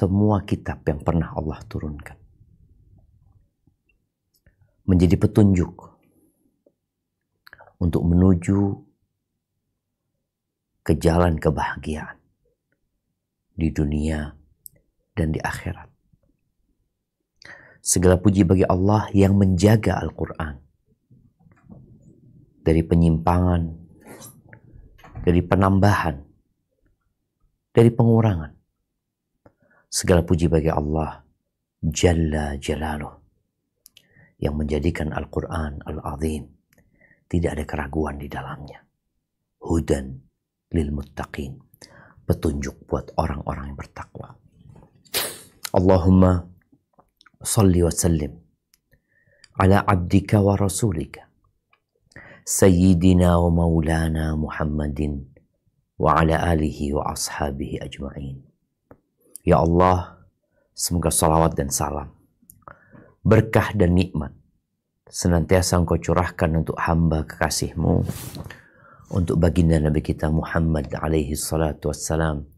semua kitab yang pernah Allah turunkan menjadi petunjuk untuk menuju ke jalan kebahagiaan di dunia dan di akhirat. Segala puji bagi Allah yang menjaga Al-Quran dari penyimpangan, dari penambahan, dari pengurangan. Segala puji bagi Allah Jalla Jalaluh yang menjadikan Al-Quran Al-Azim tidak ada keraguan di dalamnya. Hudan lil muttaqin, petunjuk buat orang-orang yang bertakwa. Allahumma salli wa sallim ala abdika wa rasulika sayyidina wa maulana Muhammadin wa ala alihi wa ashabihi ajma'in. Ya Allah, semoga salawat dan salam, berkah dan nikmat senantiasa Engkau curahkan untuk hamba kekasih-Mu, untuk baginda Nabi kita Muhammad alaihi salatu wassalam,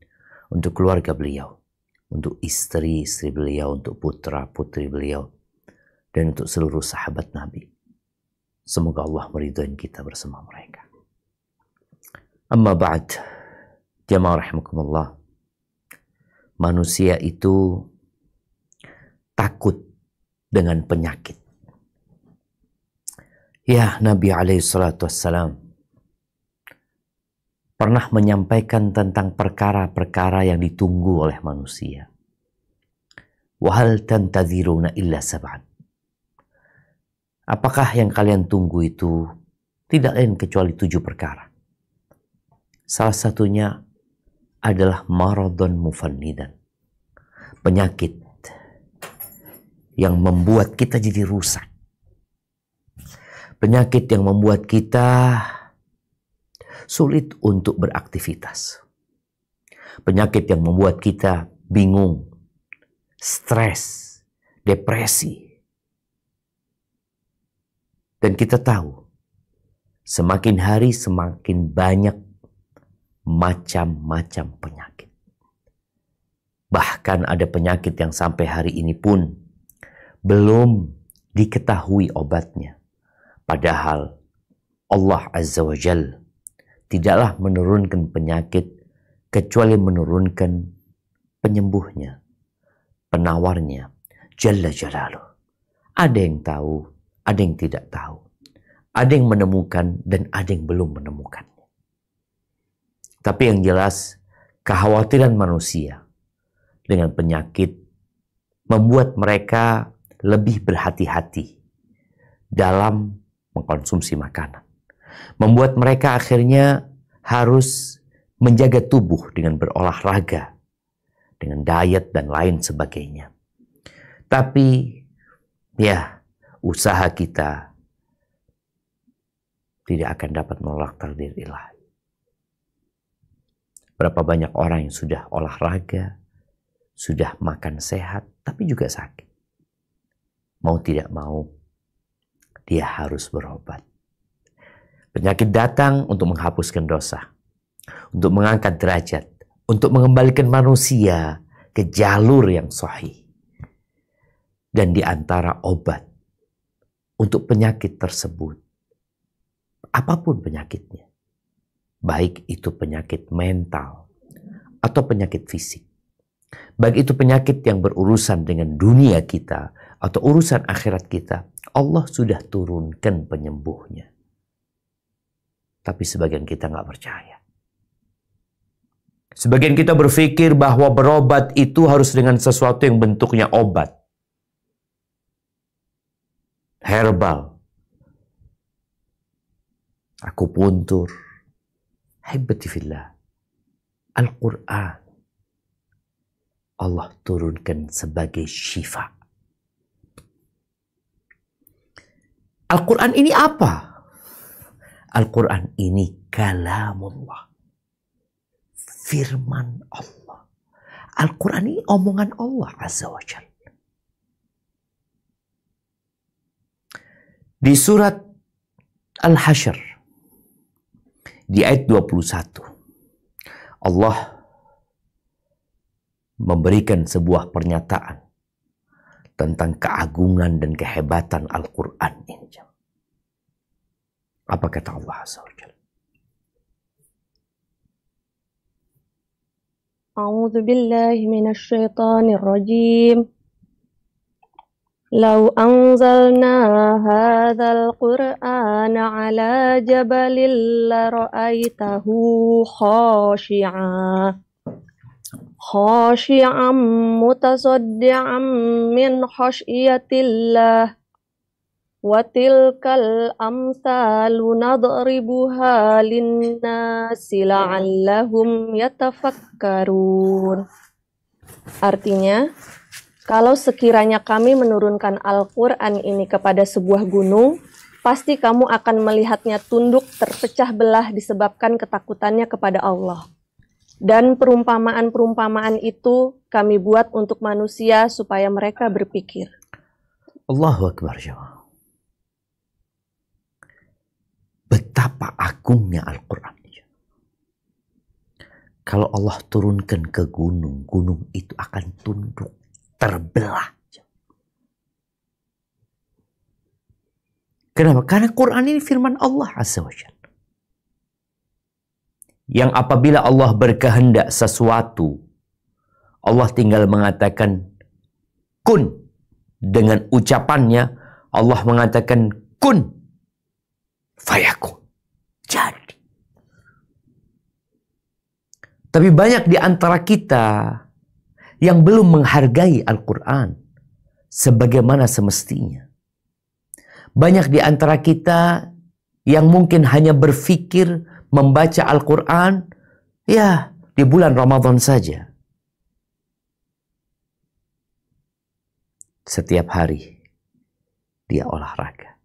untuk keluarga beliau, untuk istri-istri beliau, untuk putra-putri beliau, dan untuk seluruh sahabat Nabi. Semoga Allah meridhai kita bersama mereka. Amma ba'd, jamaah rahimakumullah. Manusia itu takut dengan penyakit. Ya, Nabi alaihi salatu wassalam pernah menyampaikan tentang perkara-perkara yang ditunggu oleh manusia. Wahal tantadziruna illa sab'an. Apakah yang kalian tunggu itu tidak lain kecuali 7 perkara. Salah satunya adalah maradun mufannidan. Penyakit yang membuat kita jadi rusak. Penyakit yang membuat kita sulit untuk beraktivitas. Penyakit yang membuat kita bingung, stres, depresi. Dan kita tahu, semakin hari semakin banyak macam-macam penyakit. Bahkan ada penyakit yang sampai hari ini pun belum diketahui obatnya. Padahal Allah Azza wa Jalla tidaklah menurunkan penyakit kecuali menurunkan penyembuhnya, penawarnya, Jalla Jalaluh. Ada yang tahu, ada yang tidak tahu. Ada yang menemukan dan ada yang belum menemukannya. Tapi yang jelas, kekhawatiran manusia dengan penyakit membuat mereka lebih berhati-hati dalam mengkonsumsi makanan. Membuat mereka akhirnya harus menjaga tubuh dengan berolahraga, dengan diet dan lain sebagainya. Tapi ya, usaha kita tidak akan dapat menolak takdir ilahi. Berapa banyak orang yang sudah olahraga, sudah makan sehat, tapi juga sakit. Mau tidak mau, dia harus berobat. Penyakit datang untuk menghapuskan dosa, untuk mengangkat derajat, untuk mengembalikan manusia ke jalur yang sahih. Dan di antara obat untuk penyakit tersebut, apapun penyakitnya, baik itu penyakit mental atau penyakit fisik, baik itu penyakit yang berurusan dengan dunia kita atau urusan akhirat kita, Allah sudah turunkan penyembuhnya. Tapi sebagian kita nggak percaya. Sebagian kita berpikir bahwa berobat itu harus dengan sesuatu yang bentuknya obat. Herbal. Akupuntur. Haibati fillah. Al-Quran. Allah turunkan sebagai syifa. Al-Quran ini apa? Al-Quran ini kalamullah. Firman Allah. Al-Quran ini omongan Allah Azza wa Jalla. Di surat Al-Hasyr, di ayat 21, Allah memberikan sebuah pernyataan tentang keagungan dan kehebatan Al-Quran ini. Apa kata Allah Azza wa Jalla? A'udzu billahi minasy syaithanir rajim. Lau anzalna hadzal qur'ana 'ala jabalin la ra'aitahu khashi'an mutasaddian min khasyiatillah wa tilkal amsalu nadribuha linnasi la'allahum yatafakkarun. Artinya, kalau sekiranya kami menurunkan Al-Quran ini kepada sebuah gunung, pasti kamu akan melihatnya tunduk terpecah belah disebabkan ketakutannya kepada Allah. Dan perumpamaan-perumpamaan itu kami buat untuk manusia supaya mereka berpikir. Allahu Akbar, jemaah. Betapa agungnya Al-Quran. Kalau Allah turunkan ke gunung, gunung itu akan tunduk, terbelah. Kenapa? Karena Quran ini firman Allah Azza wa Jalla. Yang apabila Allah berkehendak sesuatu, Allah tinggal mengatakan kun. Dengan ucapannya, Allah mengatakan kun fayakun. Jadi. Tapi banyak di antara kita yang belum menghargai Al-Quran sebagaimana semestinya. Banyak di antara kita yang mungkin hanya berpikir membaca Al-Quran ya di bulan Ramadan saja. Setiap hari dia olahraga.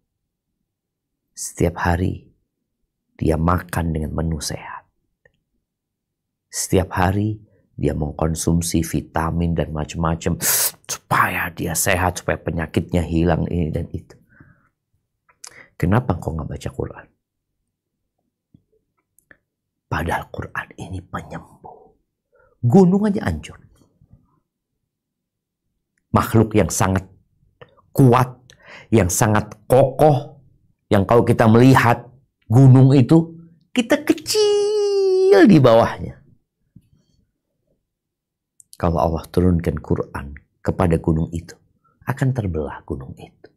Setiap hari dia makan dengan menu sehat. Setiap hari dia mengkonsumsi vitamin dan macam-macam supaya dia sehat, supaya penyakitnya hilang ini dan itu. Kenapa kau nggak baca Quran? Padahal Quran ini penyembuh. Gunung aja hancur. Makhluk yang sangat kuat, yang sangat kokoh, yang kalau kita melihat gunung itu, kita kecil di bawahnya. Kalau Allah turunkan Quran kepada gunung itu, akan terbelah gunung itu.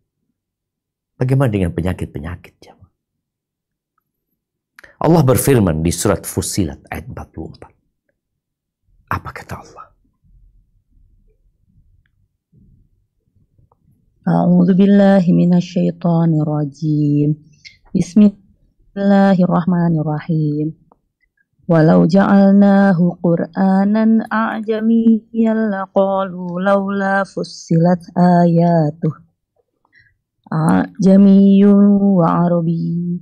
Bagaimana dengan penyakit-penyakit? Allah berfirman di surat Fussilat ayat 44. Apa kata Allah? A'udzu billahi minasy syaithanir rajim. Bismillahirrahmanirrahim. Walau ja'alnahu Qur'anan a'jamiyyan laqalu laula fussilat ayatuh. A'jamiyyun wa 'arabiy.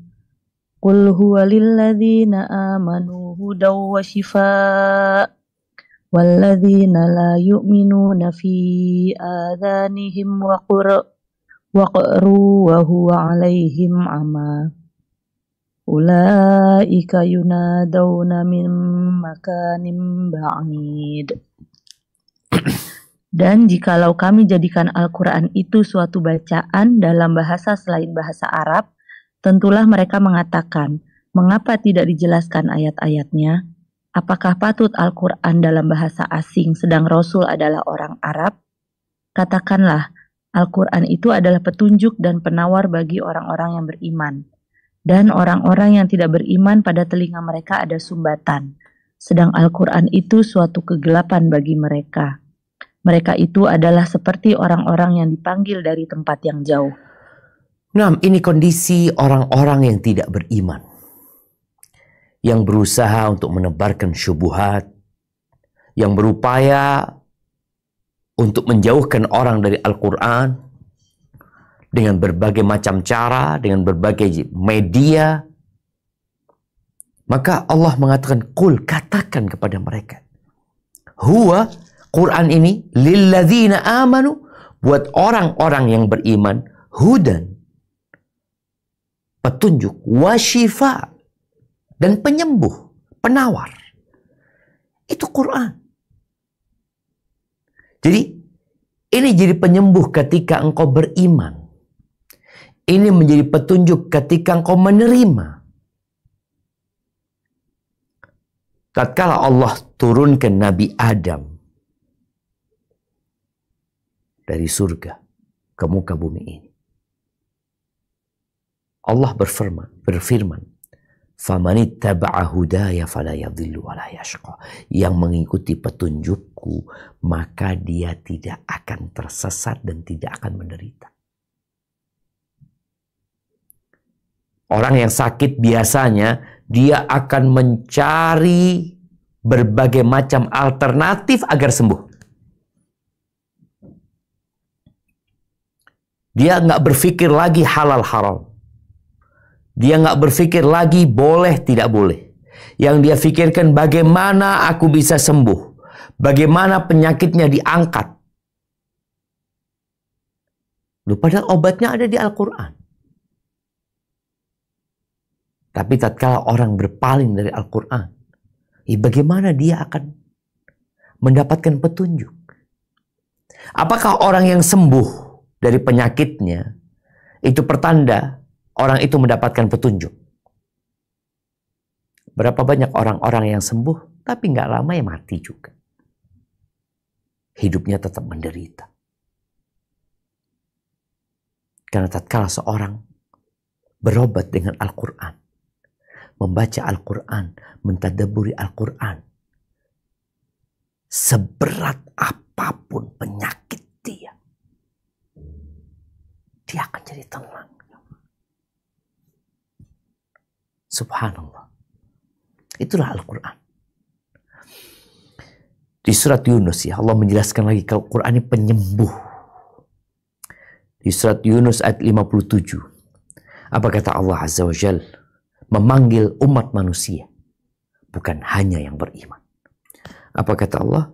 Qul huwa lilladzina amanu hudaw wa shifaa. Walladzina la yu'minuna fi adhanihim waqru wa huwa 'alaihim 'ama. Ulaika yunadawna min makanim ba'id. Dan jikalau kami jadikan Al-Quran itu suatu bacaan dalam bahasa selain bahasa Arab, tentulah mereka mengatakan, mengapa tidak dijelaskan ayat-ayatnya? Apakah patut Al-Quran dalam bahasa asing sedang Rasul adalah orang Arab? Katakanlah, Al-Quran itu adalah petunjuk dan penawar bagi orang-orang yang beriman. Dan orang-orang yang tidak beriman pada telinga mereka ada sumbatan. Sedang Al-Quran itu suatu kegelapan bagi mereka. Mereka itu adalah seperti orang-orang yang dipanggil dari tempat yang jauh. Nah, ini kondisi orang-orang yang tidak beriman. Yang berusaha untuk menebarkan syubhat, yang berupaya untuk menjauhkan orang dari Al-Quran dengan berbagai macam cara, dengan berbagai media. Maka Allah mengatakan, Qul, katakan kepada mereka, huwa, Quran ini, lilladzina amanu, buat orang-orang yang beriman, hudan, petunjuk, wa syifa, dan penyembuh, penawar. Itu Quran. Jadi ini jadi penyembuh ketika engkau beriman. Ini menjadi petunjuk ketika engkau menerima. Tatkala Allah turunkan Nabi Adam dari surga ke muka bumi ini, Allah berfirman, "Famanittaba'a hudaya fala yadhillu wa la yashqa." Yang mengikuti petunjukku, maka dia tidak akan tersesat dan tidak akan menderita. Orang yang sakit biasanya dia akan mencari berbagai macam alternatif agar sembuh. Dia nggak berpikir lagi halal haram. Dia nggak berpikir lagi boleh tidak boleh. Yang dia pikirkan bagaimana aku bisa sembuh. Bagaimana penyakitnya diangkat. Loh, padahal obatnya ada di Al-Quran. Tapi tatkala orang berpaling dari Al-Quran, bagaimana dia akan mendapatkan petunjuk? Apakah orang yang sembuh dari penyakitnya itu pertanda orang itu mendapatkan petunjuk? Berapa banyak orang-orang yang sembuh tapi nggak lama ya mati juga. Hidupnya tetap menderita. Karena tatkala seorang berobat dengan Al-Quran, membaca Al-Quran, mentadabburi Al-Quran, seberat apapun penyakit dia akan jadi tenang. Subhanallah. Itulah Al-Quran. Di surat Yunus ya, Allah menjelaskan lagi kalau Quran ini penyembuh. Di surat Yunus ayat 57. Apa kata Allah Azza wa Jal? Memanggil umat manusia, bukan hanya yang beriman. Apa kata Allah?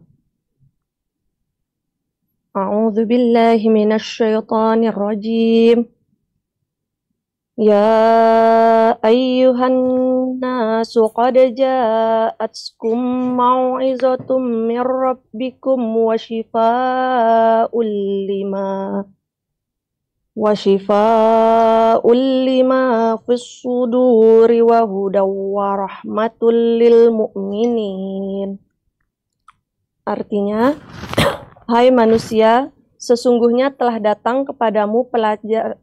A'udzu billahi minasy syaithanir rajim. Ya ayyuhan nasu qad ja'atkum mau'izatum mir rabbikum wa shifaa'un lima fis suduri wa hudaw wa rahmatul lil mu'minin. Artinya, hai manusia, sesungguhnya telah datang kepadamu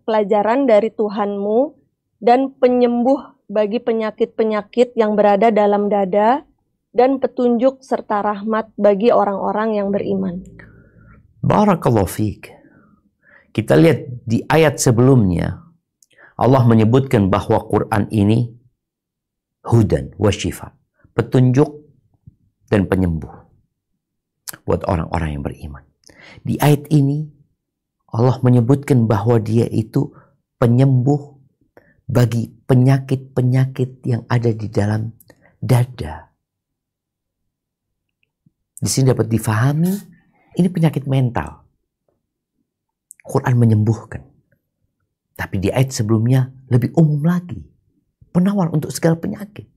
pelajaran dari Tuhanmu dan penyembuh bagi penyakit-penyakit yang berada dalam dada dan petunjuk serta rahmat bagi orang-orang yang beriman. Barakallahu fiik. Kita lihat di ayat sebelumnya, Allah menyebutkan bahwa Quran ini hudan wa syifa, petunjuk dan penyembuh buat orang-orang yang beriman. Di ayat ini, Allah menyebutkan bahwa dia itu penyembuh bagi penyakit-penyakit yang ada di dalam dada. Di sini dapat difahami, ini penyakit mental. Quran menyembuhkan. Tapi di ayat sebelumnya lebih umum lagi. Penawar untuk segala penyakit.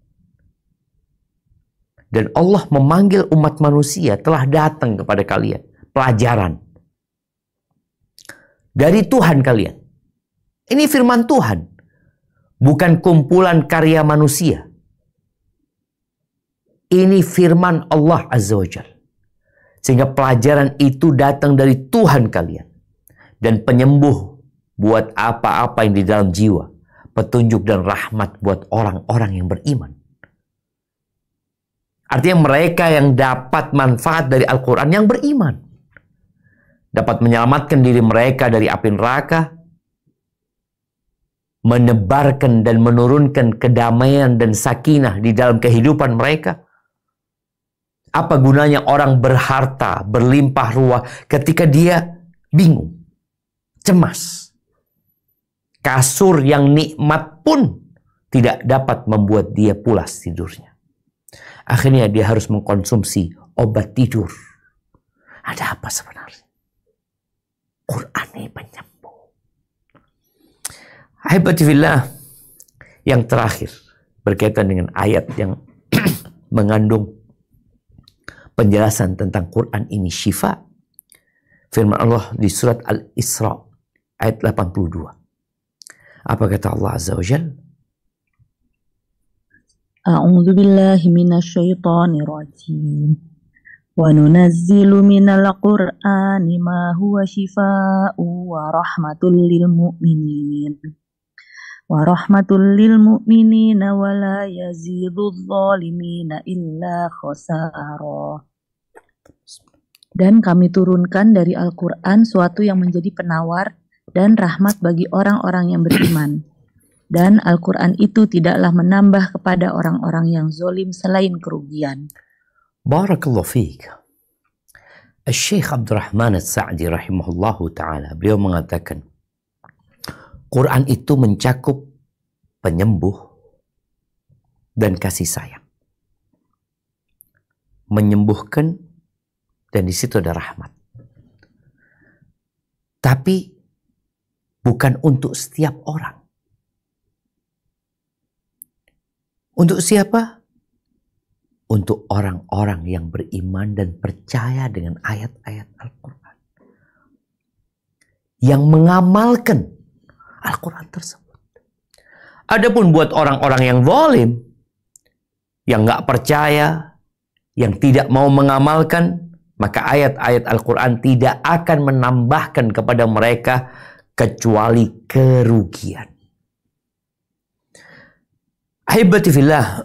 Dan Allah memanggil umat manusia telah datang kepada kalian. Pelajaran. Dari Tuhan kalian. Ini firman Tuhan. Bukan kumpulan karya manusia. Ini firman Allah Azza wa Jalla. Sehingga pelajaran itu datang dari Tuhan kalian. Dan penyembuh buat apa-apa yang di dalam jiwa. Petunjuk dan rahmat buat orang-orang yang beriman. Artinya mereka yang dapat manfaat dari Al-Quran yang beriman. Dapat menyelamatkan diri mereka dari api neraka. Menebarkan dan menurunkan kedamaian dan sakinah di dalam kehidupan mereka. Apa gunanya orang berharta, berlimpah ruah ketika dia bingung, cemas. Kasur yang nikmat pun tidak dapat membuat dia pulas tidurnya. Akhirnya dia harus mengkonsumsi obat tidur. Ada apa sebenarnya? Quran ini penyembuh. Ahibbatifillah, yang terakhir berkaitan dengan ayat yang mengandung penjelasan tentang Quran ini syifa. Firman Allah di surat Al-Isra ayat 82. Apa kata Allah Azza wa Jalla? A'udzu billahi minasyaitonir rajim. Wa nunazzilu minal Qur'ani ma huwa shifaa'un wa rahmatul lil mu'minin. Wa rahmatul lil mu'minina wa la yazidudz zalimina illa khasara. Dan kami turunkan dari Al-Qur'an suatu yang menjadi penawar dan rahmat bagi orang-orang yang beriman. Dan Al-Quran itu tidaklah menambah kepada orang-orang yang zolim selain kerugian. Barakallahu fiik. Syekh Abdurrahman As-Sa'di rahimahullahu ta'ala, beliau mengatakan, Quran itu mencakup penyembuh dan kasih sayang. Menyembuhkan dan di situ ada rahmat. Tapi bukan untuk setiap orang. Untuk siapa? Untuk orang-orang yang beriman dan percaya dengan ayat-ayat Al-Quran. Yang mengamalkan Al-Quran tersebut. Adapun buat orang-orang yang zalim, yang nggak percaya, yang tidak mau mengamalkan, maka ayat-ayat Al-Quran tidak akan menambahkan kepada mereka kecuali kerugian. Ahibati fillah,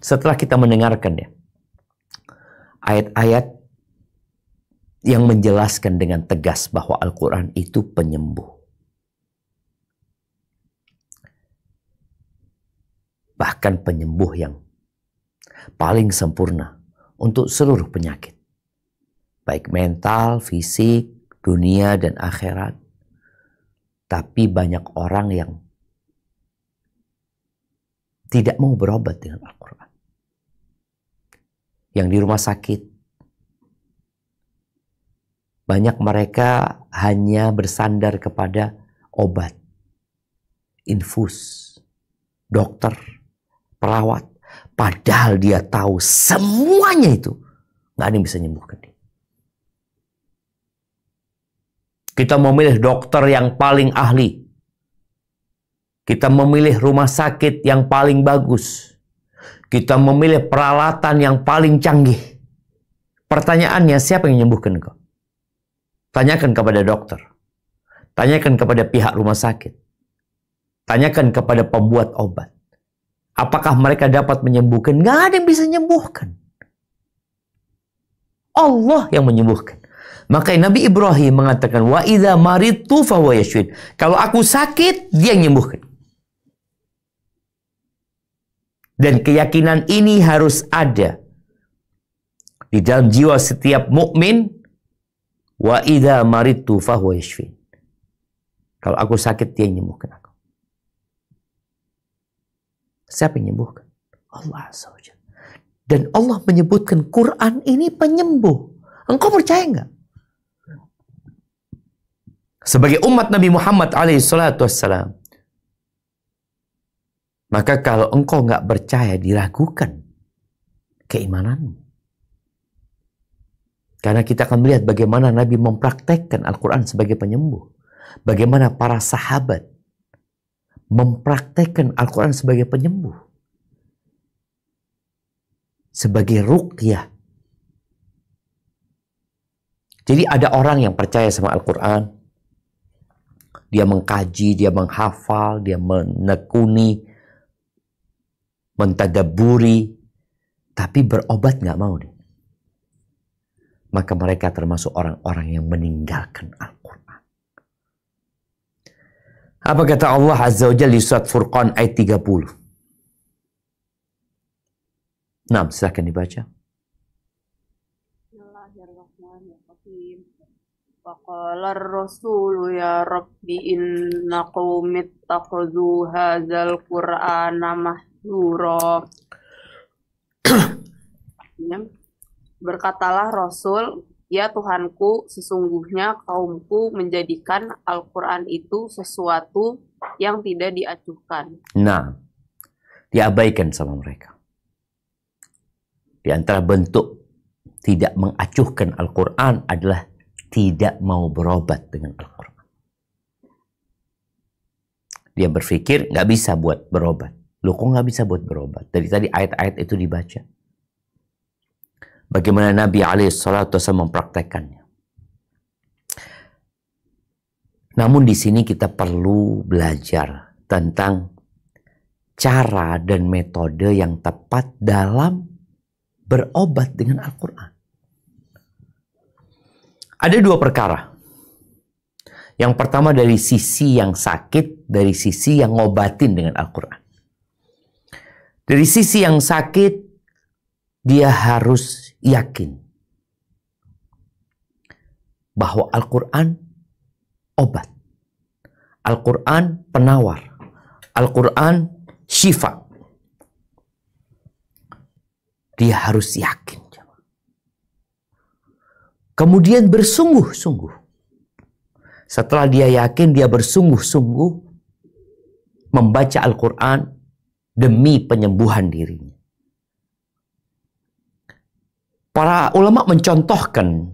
setelah kita mendengarkan ya ayat-ayat yang menjelaskan dengan tegas bahwa Al-Quran itu penyembuh, bahkan penyembuh yang paling sempurna untuk seluruh penyakit, baik mental, fisik, dunia, dan akhirat. Tapi banyak orang yang tidak mau berobat dengan Al-Quran. Yang di rumah sakit, banyak mereka hanya bersandar kepada obat, infus, dokter, perawat. Padahal dia tahu semuanya itu nggak ada yang bisa menyembuhkan dia. Kita memilih dokter yang paling ahli. Kita memilih rumah sakit yang paling bagus. Kita memilih peralatan yang paling canggih. Pertanyaannya, siapa yang menyembuhkan kau? Tanyakan kepada dokter. Tanyakan kepada pihak rumah sakit. Tanyakan kepada pembuat obat. Apakah mereka dapat menyembuhkan? Nggak ada yang bisa menyembuhkan. Allah yang menyembuhkan. Maka Nabi Ibrahim mengatakan, wa idza maridtu fahuwa yashfin. Kalau aku sakit, dia yang menyembuhkan. Dan keyakinan ini harus ada di dalam jiwa setiap mukmin. Wa idza maridtu fahuwa yashfin. Kalau aku sakit, dia yang menyembuhkan aku. Siapa yang menyembuhkan? Allah Azza wa Jalla. Dan Allah menyebutkan Quran ini penyembuh. Engkau percaya enggak? Sebagai umat Nabi Muhammad alaihissalam, maka kalau engkau nggak percaya, diragukan keimananmu. Karena kita akan melihat bagaimana Nabi mempraktekkan Al-Quran sebagai penyembuh. Bagaimana para sahabat mempraktekkan Al-Quran sebagai penyembuh. Sebagai ruqyah. Jadi ada orang yang percaya sama Al-Quran. Dia mengkaji, dia menghafal, dia menekuni, mentadabburi, tapi berobat nggak mau deh. Maka mereka termasuk orang-orang yang meninggalkan Al-Quran. Apa kata Allah Azza wa Jalla di surat Furqan ayat 30? Nah, silakan dibaca. Bismillahirrahmanirrahim. Waqala ar-rasulu ya rabbi inna qaumi ittakhadhu hadzal qur'ana mahjura. Berkatalah Rasul, ya Tuhanku, sesungguhnya kaumku menjadikan Al-Quran itu sesuatu yang tidak diacuhkan. Nah, diabaikan sama mereka. Di antara bentuk tidak mengacuhkan Al-Quran adalah tidak mau berobat dengan Al-Quran. Dia berpikir nggak bisa buat berobat. Loh, kok nggak bisa buat berobat? Dari tadi ayat-ayat itu dibaca. Bagaimana Nabi SAW mempraktekannya. Namun di sini kita perlu belajar tentang cara dan metode yang tepat dalam berobat dengan Al-Quran. Ada dua perkara. Yang pertama dari sisi yang sakit, dari sisi yang ngobatin dengan Al-Quran. Dari sisi yang sakit, dia harus yakin bahwa Al-Quran obat. Al-Quran penawar. Al-Quran syifa. Dia harus yakin. Kemudian bersungguh-sungguh. Setelah dia yakin, dia bersungguh-sungguh membaca Al-Quran demi penyembuhan dirinya. Para ulama mencontohkan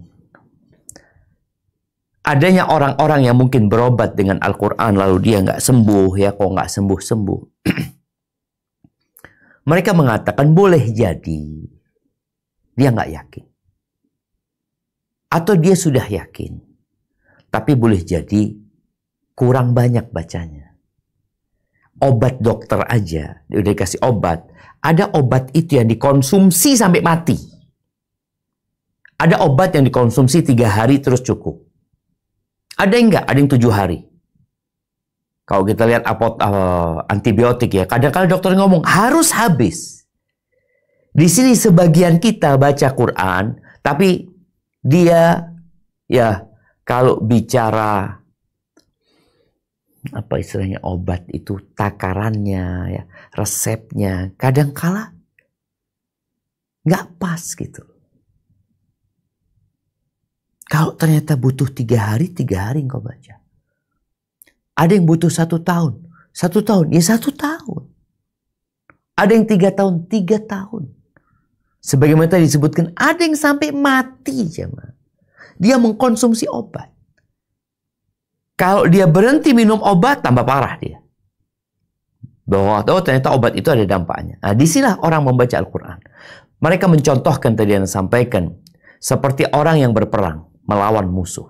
adanya orang-orang yang mungkin berobat dengan Al-Quran lalu dia nggak sembuh, ya kok nggak sembuh-sembuh. Mereka mengatakan boleh jadi dia nggak yakin. Atau dia sudah yakin, tapi boleh jadi kurang banyak bacanya. Obat dokter aja, dia udah dikasih obat. Ada obat itu yang dikonsumsi sampai mati. Ada obat yang dikonsumsi 3 hari terus cukup. Ada yang enggak, ada yang 7 hari. Kalau kita lihat antibiotik ya, kadang-kadang dokter ngomong harus habis. Di sini sebagian kita baca Quran, tapi dia ya kalau bicara apa istilahnya obat itu takarannya ya resepnya kadang-kala nggak pas gitu. Kalau ternyata butuh 3 hari engkau baca. Ada yang butuh 1 tahun, 1 tahun ya 1 tahun. Ada yang 3 tahun, 3 tahun. Sebagaimana tadi disebutkan, ada yang sampai mati jemaah. Dia mengkonsumsi obat. Kalau dia berhenti minum obat, tambah parah dia. Bahwa ternyata obat itu ada dampaknya. Nah, disinilah orang membaca Al-Quran. Mereka mencontohkan tadi yang sampaikan, seperti orang yang berperang, melawan musuh.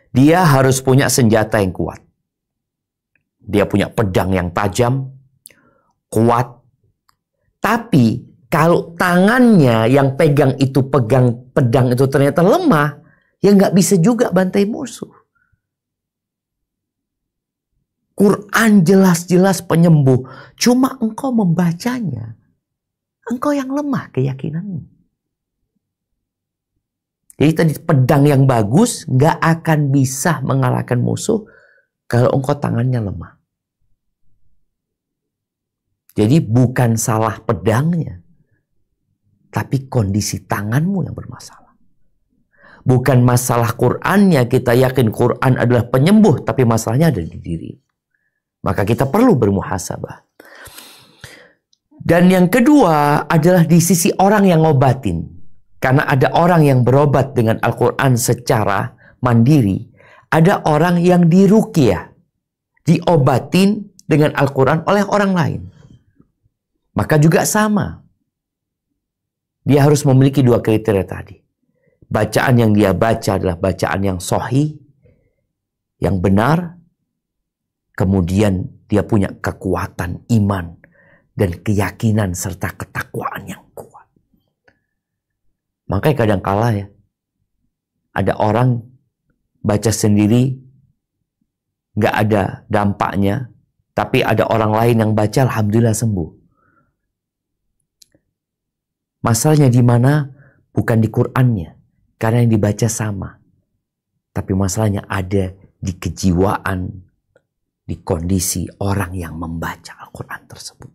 Dia harus punya senjata yang kuat. Dia punya pedang yang tajam, kuat. Tapi kalau tangannya yang pegang pedang itu ternyata lemah, ya nggak bisa juga bantai musuh. Quran jelas-jelas penyembuh. Cuma engkau membacanya, engkau yang lemah keyakinanmu. Jadi tadi pedang yang bagus nggak akan bisa mengalahkan musuh kalau engkau tangannya lemah. Jadi bukan salah pedangnya, tapi kondisi tanganmu yang bermasalah. Bukan masalah Qur'annya, kita yakin Qur'an adalah penyembuh, tapi masalahnya ada di diri. Maka kita perlu bermuhasabah. Dan yang kedua adalah di sisi orang yang ngobatin. Karena ada orang yang berobat dengan Al-Quran secara mandiri. Ada orang yang diruqyah, diobatin dengan Al-Quran oleh orang lain. Maka juga sama. Dia harus memiliki 2 kriteria tadi. Bacaan yang dia baca adalah bacaan yang sahih, yang benar. Kemudian dia punya kekuatan iman dan keyakinan serta ketakwaan yang kuat. Makanya kadang-kala ya, ada orang baca sendiri, nggak ada dampaknya, tapi ada orang lain yang baca, alhamdulillah sembuh. Masalahnya di mana? Bukan di Qur'annya, karena yang dibaca sama. Tapi masalahnya ada di kejiwaan, di kondisi orang yang membaca Al-Quran tersebut.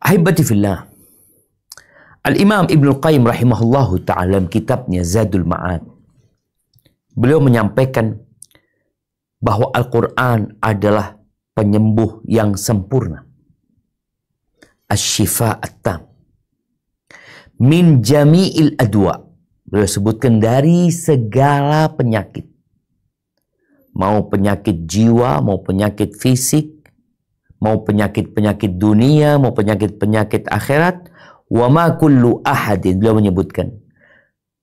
Ahibati fillah, Al-Imam Ibnu Qayyim rahimahullahu ta'ala kitabnya Zadul Ma'ad, beliau menyampaikan bahwa Al-Quran adalah penyembuh yang sempurna. Asy-syifa at-tam min jami'il adwa, Beliau sebutkan dari segala penyakit. Mau penyakit jiwa, mau penyakit fisik, mau penyakit-penyakit dunia, mau penyakit-penyakit akhirat. Wa ma kullu ahadin, beliau menyebutkan,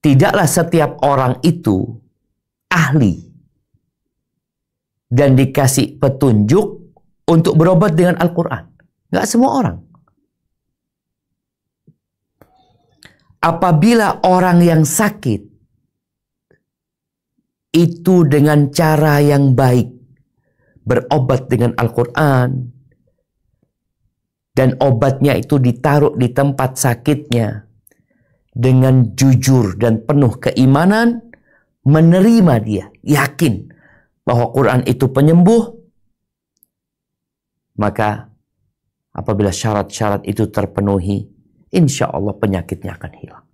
tidaklah setiap orang itu ahli dan dikasih petunjuk untuk berobat dengan Al-Quran. Nggak semua orang. Apabila orang yang sakit itu dengan cara yang baik berobat dengan Al-Quran, dan obatnya itu ditaruh di tempat sakitnya dengan jujur dan penuh keimanan, menerima dia, yakin bahwa Quran itu penyembuh, maka apabila syarat-syarat itu terpenuhi, insya Allah penyakitnya akan hilang.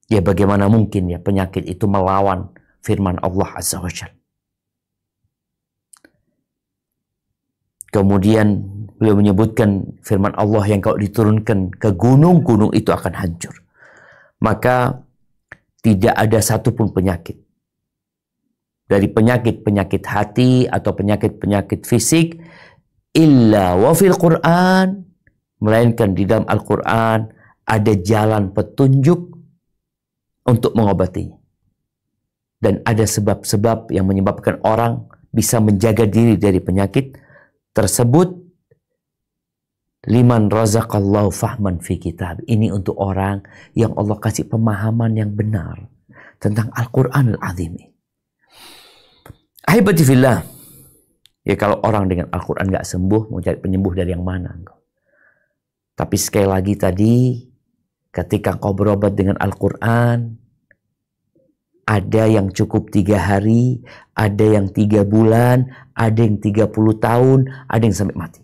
Ya bagaimana mungkin ya penyakit itu melawan firman Allah Azza wa Jalla. Kemudian beliau menyebutkan firman Allah yang kalau diturunkan ke gunung, gunung itu akan hancur. Maka tidak ada satupun penyakit. Dari penyakit-penyakit hati atau penyakit-penyakit fisik, illa wa fil Quran, melainkan di dalam Al-Quran ada jalan petunjuk untuk mengobatinya. Dan ada sebab-sebab yang menyebabkan orang bisa menjaga diri dari penyakit tersebut. Liman razaqallahu fahman fi kitab. Ini untuk orang yang Allah kasih pemahaman yang benar tentang Al-Quran Al-Azim. Ahibati fillah. Ya kalau orang dengan Al-Quran gak sembuh, mau cari penyembuh dari yang mana? Tapi sekali lagi tadi, ketika kau berobat dengan Al-Quran, ada yang cukup 3 hari, ada yang 3 bulan, ada yang 30 tahun, ada yang sampai mati.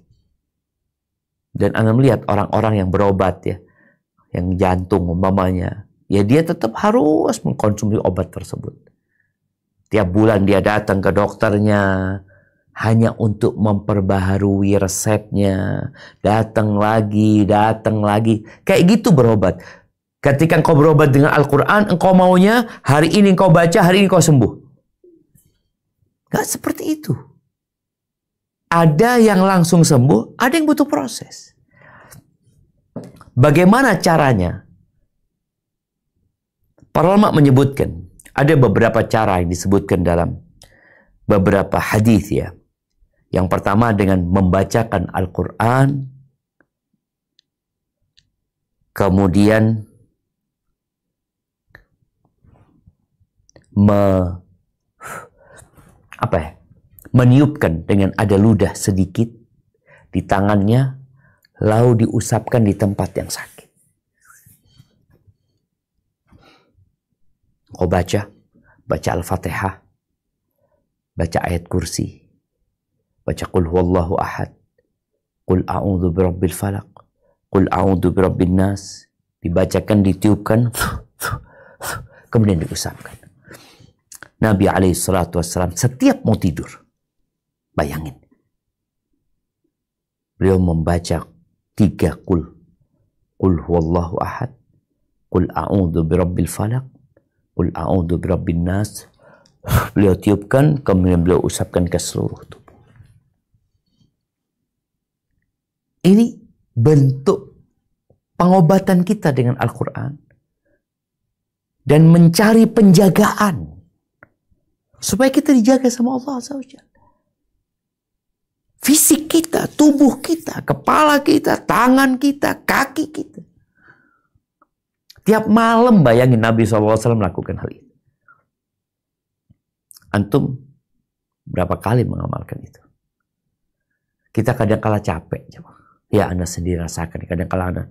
Dan Anda melihat orang-orang yang berobat ya, yang jantung umpamanya, ya dia tetap harus mengkonsumsi obat tersebut. Tiap bulan dia datang ke dokternya, hanya untuk memperbaharui resepnya. Datang lagi. Kayak gitu berobat. Ketika engkau berobat dengan Al-Quran, engkau maunya hari ini engkau baca, hari ini engkau sembuh. Gak seperti itu. Ada yang langsung sembuh, ada yang butuh proses. Bagaimana caranya? Para ulama menyebutkan, ada beberapa cara yang disebutkan dalam beberapa hadis ya. Yang pertama dengan membacakan Al-Quran, kemudian meniupkan dengan ada ludah sedikit di tangannya, lalu diusapkan di tempat yang sakit. Kau baca Al-Fatihah, baca ayat kursi, baca Qul huwallahu ahad, Qul a'udzu birabbil falaq, Qul a'udzu birabbin nas, dibacakan, ditiupkan, kemudian diusapkan. Nabi SAW setiap mau tidur, bayangin, beliau membaca 3 Qul huwallahu ahad, Qul a'udzu birabbil falaq, Qul a'udzu birabbin nas, beliau tiupkan, kemudian beliau usapkan ke seluruh tubuh. Ini bentuk pengobatan kita dengan Al-Quran dan mencari penjagaan supaya kita dijaga sama Allah Azza wa Jalla. Fisik kita, tubuh kita, kepala kita, tangan kita, kaki kita. Tiap malam bayangin Nabi SAW melakukan hal itu. Antum berapa kali mengamalkan itu? Kita kadang-kala capek. Ya Anda sendiri rasakan. Kadang-kala Anda,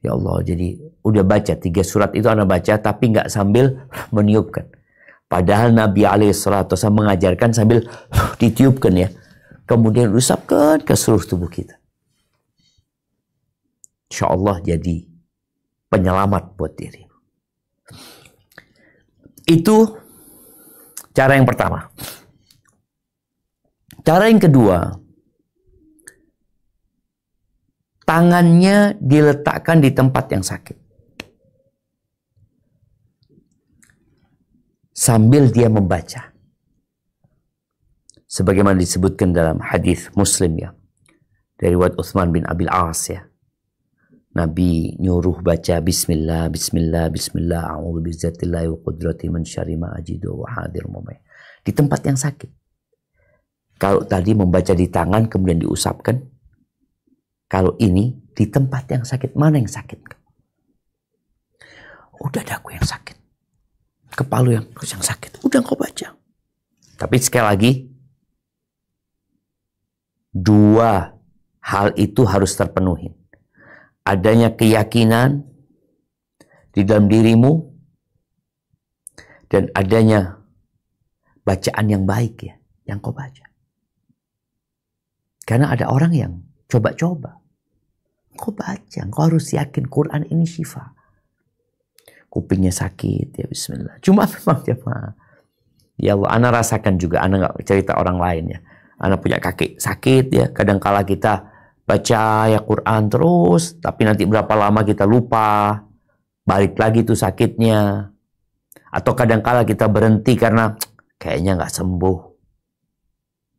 ya Allah, jadi udah baca 3 surat itu Anda baca tapi nggak sambil meniupkan. Padahal Nabi SAW mengajarkan sambil ditiupkan ya. Kemudian usapkan ke seluruh tubuh kita. Insya Allah jadi penyelamat buat diri. Itu cara yang pertama. Cara yang kedua, tangannya diletakkan di tempat yang sakit. sambil dia membaca. Sebagaimana disebutkan dalam hadis Muslim ya, dari riwayat Utsman bin Abil As ya. Nabi nyuruh baca bismillah, bismillah, bismillah, a'udzu bizzatillahi wa qudrati min syarri ma ajidu wa hadir mumay. Di tempat yang sakit. Kalau tadi membaca di tangan kemudian diusapkan, kalau ini di tempat yang sakit, mana yang sakit? Udah dadaku yang sakit, kepala yang sakit, udah kau baca. Tapi sekali lagi, dua hal itu harus terpenuhi. Adanya keyakinan di dalam dirimu dan adanya bacaan yang baik ya, yang kau baca. Karena ada orang yang coba-coba. Kau baca, kau harus yakin Quran ini syifa. Kupingnya sakit ya bismillah. Cuma memang jemaah, ya Allah, ana rasakan juga, ana nggak cerita orang lain ya. Ana punya kaki sakit ya. Kadangkala kita baca ya Quran terus, tapi nanti berapa lama kita lupa, balik lagi tuh sakitnya. Atau kadangkala kita berhenti karena kayaknya nggak sembuh.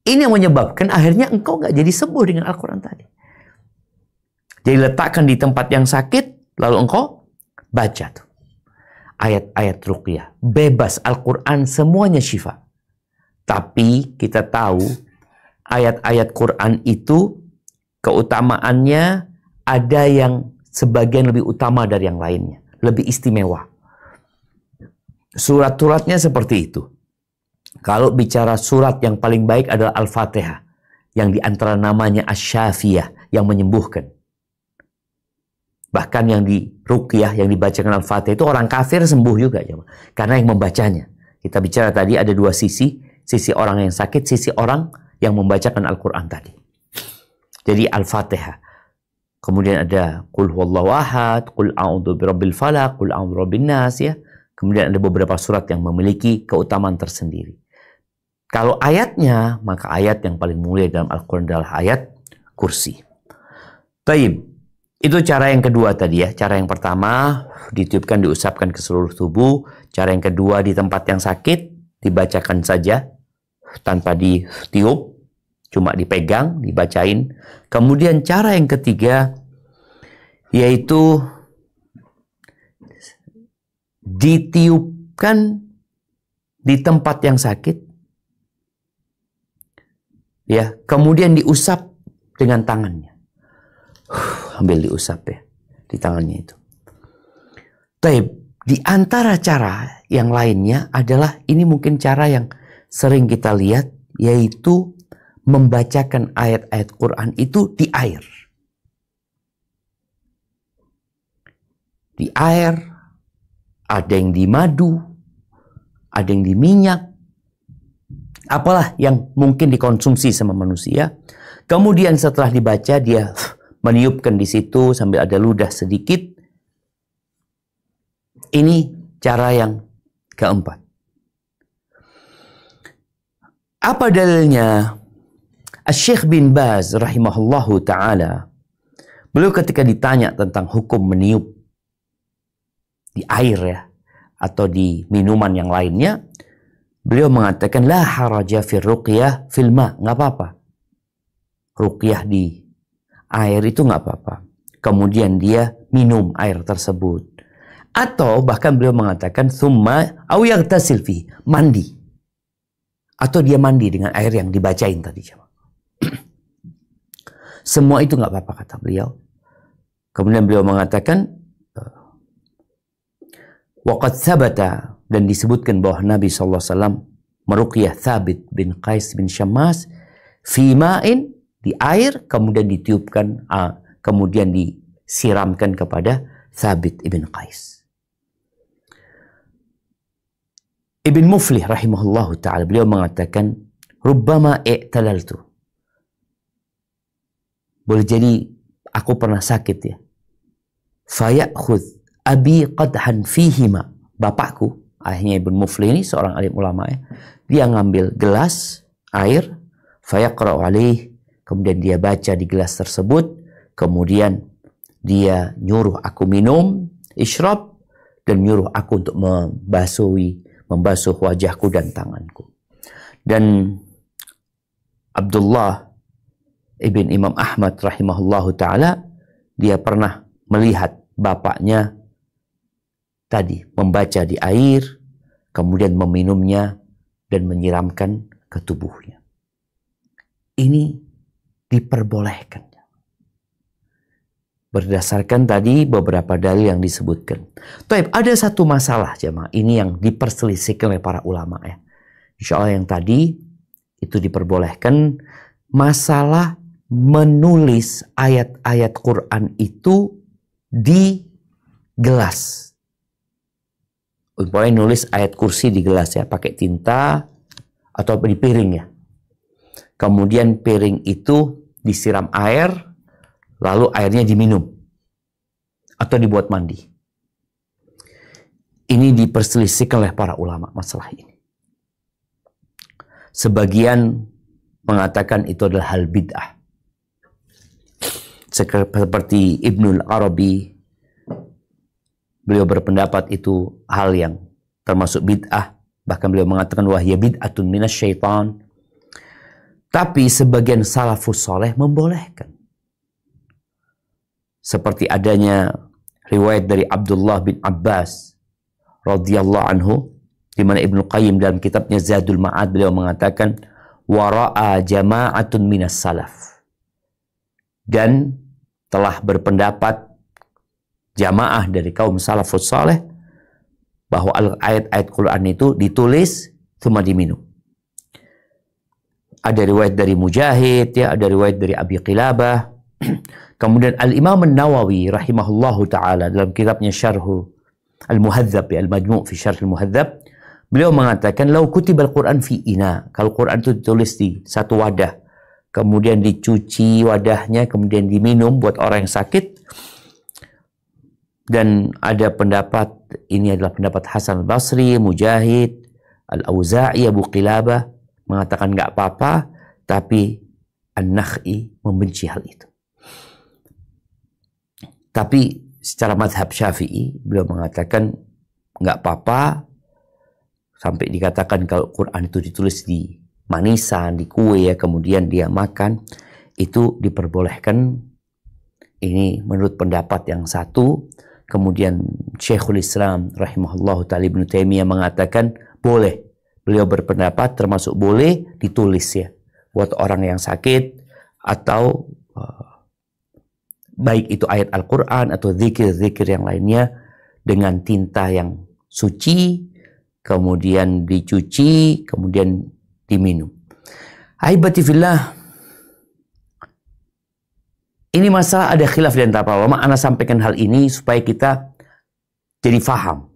Ini yang menyebabkan akhirnya engkau nggak jadi sembuh dengan Al-Quran tadi. Jadi letakkan di tempat yang sakit, lalu engkau baca tuh ayat-ayat ruqyah. Bebas, Al-Quran semuanya syifa. Tapi kita tahu ayat-ayat Quran itu keutamaannya ada yang sebagian lebih utama dari yang lainnya. Lebih istimewa. Surat-suratnya seperti itu. Kalau bicara surat yang paling baik adalah Al-Fatihah. Yang diantara namanya Asy-Syafiyah, yang menyembuhkan. Bahkan yang di ruqyah, yang dibacakan Al-Fatihah itu orang kafir sembuh juga. Karena yang membacanya. Kita bicara tadi ada dua sisi. Sisi orang yang sakit, sisi orang yang membacakan Al-Quran tadi. Jadi Al-Fatihah. Kemudian ada Qul huwallahu ahad, Qul a'udzu birabbil falaq, Qul a'udzu birabbin nas ya. Kemudian ada beberapa surat yang memiliki keutamaan tersendiri. Kalau ayatnya, maka ayat yang paling mulia dalam Al-Quran adalah ayat kursi. Taib. Itu cara yang kedua tadi ya. Cara yang pertama ditiupkan, diusapkan ke seluruh tubuh. Cara yang kedua di tempat yang sakit dibacakan saja tanpa ditiup. Cuma dipegang, dibacain. Kemudian cara yang ketiga, yaitu ditiupkan di tempat yang sakit. Ya, kemudian diusap dengan tangannya. Ambil diusap ya, di tangannya itu. Taib, di antara cara yang lainnya adalah, ini mungkin cara yang sering kita lihat, yaitu membacakan ayat-ayat Quran itu di air. Di air, ada yang di madu, ada yang di minyak, apalah yang mungkin dikonsumsi sama manusia. Kemudian setelah dibaca, dia meniupkan di situ sambil ada ludah sedikit. Ini cara yang keempat. Apa dalilnya? Syekh bin Baz rahimahullahu ta'ala, beliau ketika ditanya tentang hukum meniup di air ya, atau di minuman yang lainnya, beliau mengatakan la haraja fir ruqyah fil ma, nggak apa-apa. Ruqyah di air itu nggak apa-apa. Kemudian dia minum air tersebut. Atau bahkan beliau mengatakan summa aw yaghtasil fi, mandi. Atau dia mandi dengan air yang dibacain tadi. Semua itu nggak apa-apa kata beliau. Kemudian beliau mengatakan waqad sabata, dan disebutkan bahwa Nabi SAW meruqyah Thabit bin Qais bin Syammas fi ma'in, di air, kemudian ditiupkan, kemudian disiramkan kepada Thabit ibn Qais. Ibn Muflih rahimahullahu ta'ala, beliau mengatakan rubbama i'talaltu, boleh jadi aku pernah sakit ya, fayakhudh abi qadhan fihima, bapakku, ayahnya Ibn Muflih ini seorang alim ulama ya, dia ngambil gelas air, fayaqra'u alaih, kemudian dia baca di gelas tersebut, kemudian dia nyuruh aku minum, isyrab, dan nyuruh aku untuk membasuh wajahku dan tanganku. Dan Abdullah ibn Imam Ahmad rahimahullahu ta'ala, dia pernah melihat bapaknya tadi membaca di air, kemudian meminumnya dan menyiramkan ke tubuhnya. Ini diperbolehkan. Berdasarkan tadi beberapa dalil yang disebutkan. Taib, ada satu masalah jemaah, ini yang diperselisihkan oleh para ulama ya. Insya Allah yang tadi itu diperbolehkan, masalah menulis ayat-ayat Quran itu di gelas. Umpamanya nulis ayat kursi di gelas ya, pakai tinta atau di piring ya. Kemudian piring itu disiram air, lalu airnya diminum atau dibuat mandi. Ini diperselisihkan oleh para ulama masalah ini. Sebagian mengatakan itu adalah hal bid'ah. Seperti Ibnul Arabi, beliau berpendapat itu hal yang termasuk bid'ah. Bahkan beliau mengatakan wahya bid'atun minasyaitan. Tapi sebagian salafus soleh membolehkan. Seperti adanya riwayat dari Abdullah bin Abbas radhiyallahu anhu, di mana Ibnu Qayyim dalam kitabnya Zadul Ma'ad beliau mengatakan wara'a jama'atun minas salaf, dan telah berpendapat jamaah dari kaum salafus saleh bahwa ayat-ayat Quran itu ditulis cuma diminum. Ada riwayat dari Mujahid ya, ada riwayat dari Abi Qilabah. Kemudian Al-Imam An-Nawawi rahimahullahu ta'ala dalam kitabnya Syarh Al-Muhadzab ya, Al-Majmu' fi Syarh Al-Muhadzab, beliau mengatakan lau kutibal Quran fi ina, kalau Quran itu ditulis di satu wadah, kemudian dicuci wadahnya, kemudian diminum buat orang yang sakit. Dan ada pendapat, ini adalah pendapat Hasan Al-Basri, Mujahid, Al-Auza'i, Abu Qilabah mengatakan nggak apa-apa, tapi An-Nakh'i membenci hal itu. Tapi secara madhab Syafi'i, beliau mengatakan nggak apa-apa, sampai dikatakan kalau Quran itu ditulis di manisan, di kue ya, kemudian dia makan, itu diperbolehkan. Ini menurut pendapat yang satu. Kemudian Syekhul Islam rahimahullahu ta'ala Ibnu Taimiyah mengatakan boleh. Beliau berpendapat termasuk boleh ditulis ya, buat orang yang sakit atau baik itu ayat Al-Quran atau zikir-zikir yang lainnya dengan tinta yang suci, kemudian dicuci, kemudian diminum. Ahibati fillah, ini masalah ada khilaf di antara para ulama. Ana sampaikan hal ini supaya kita jadi faham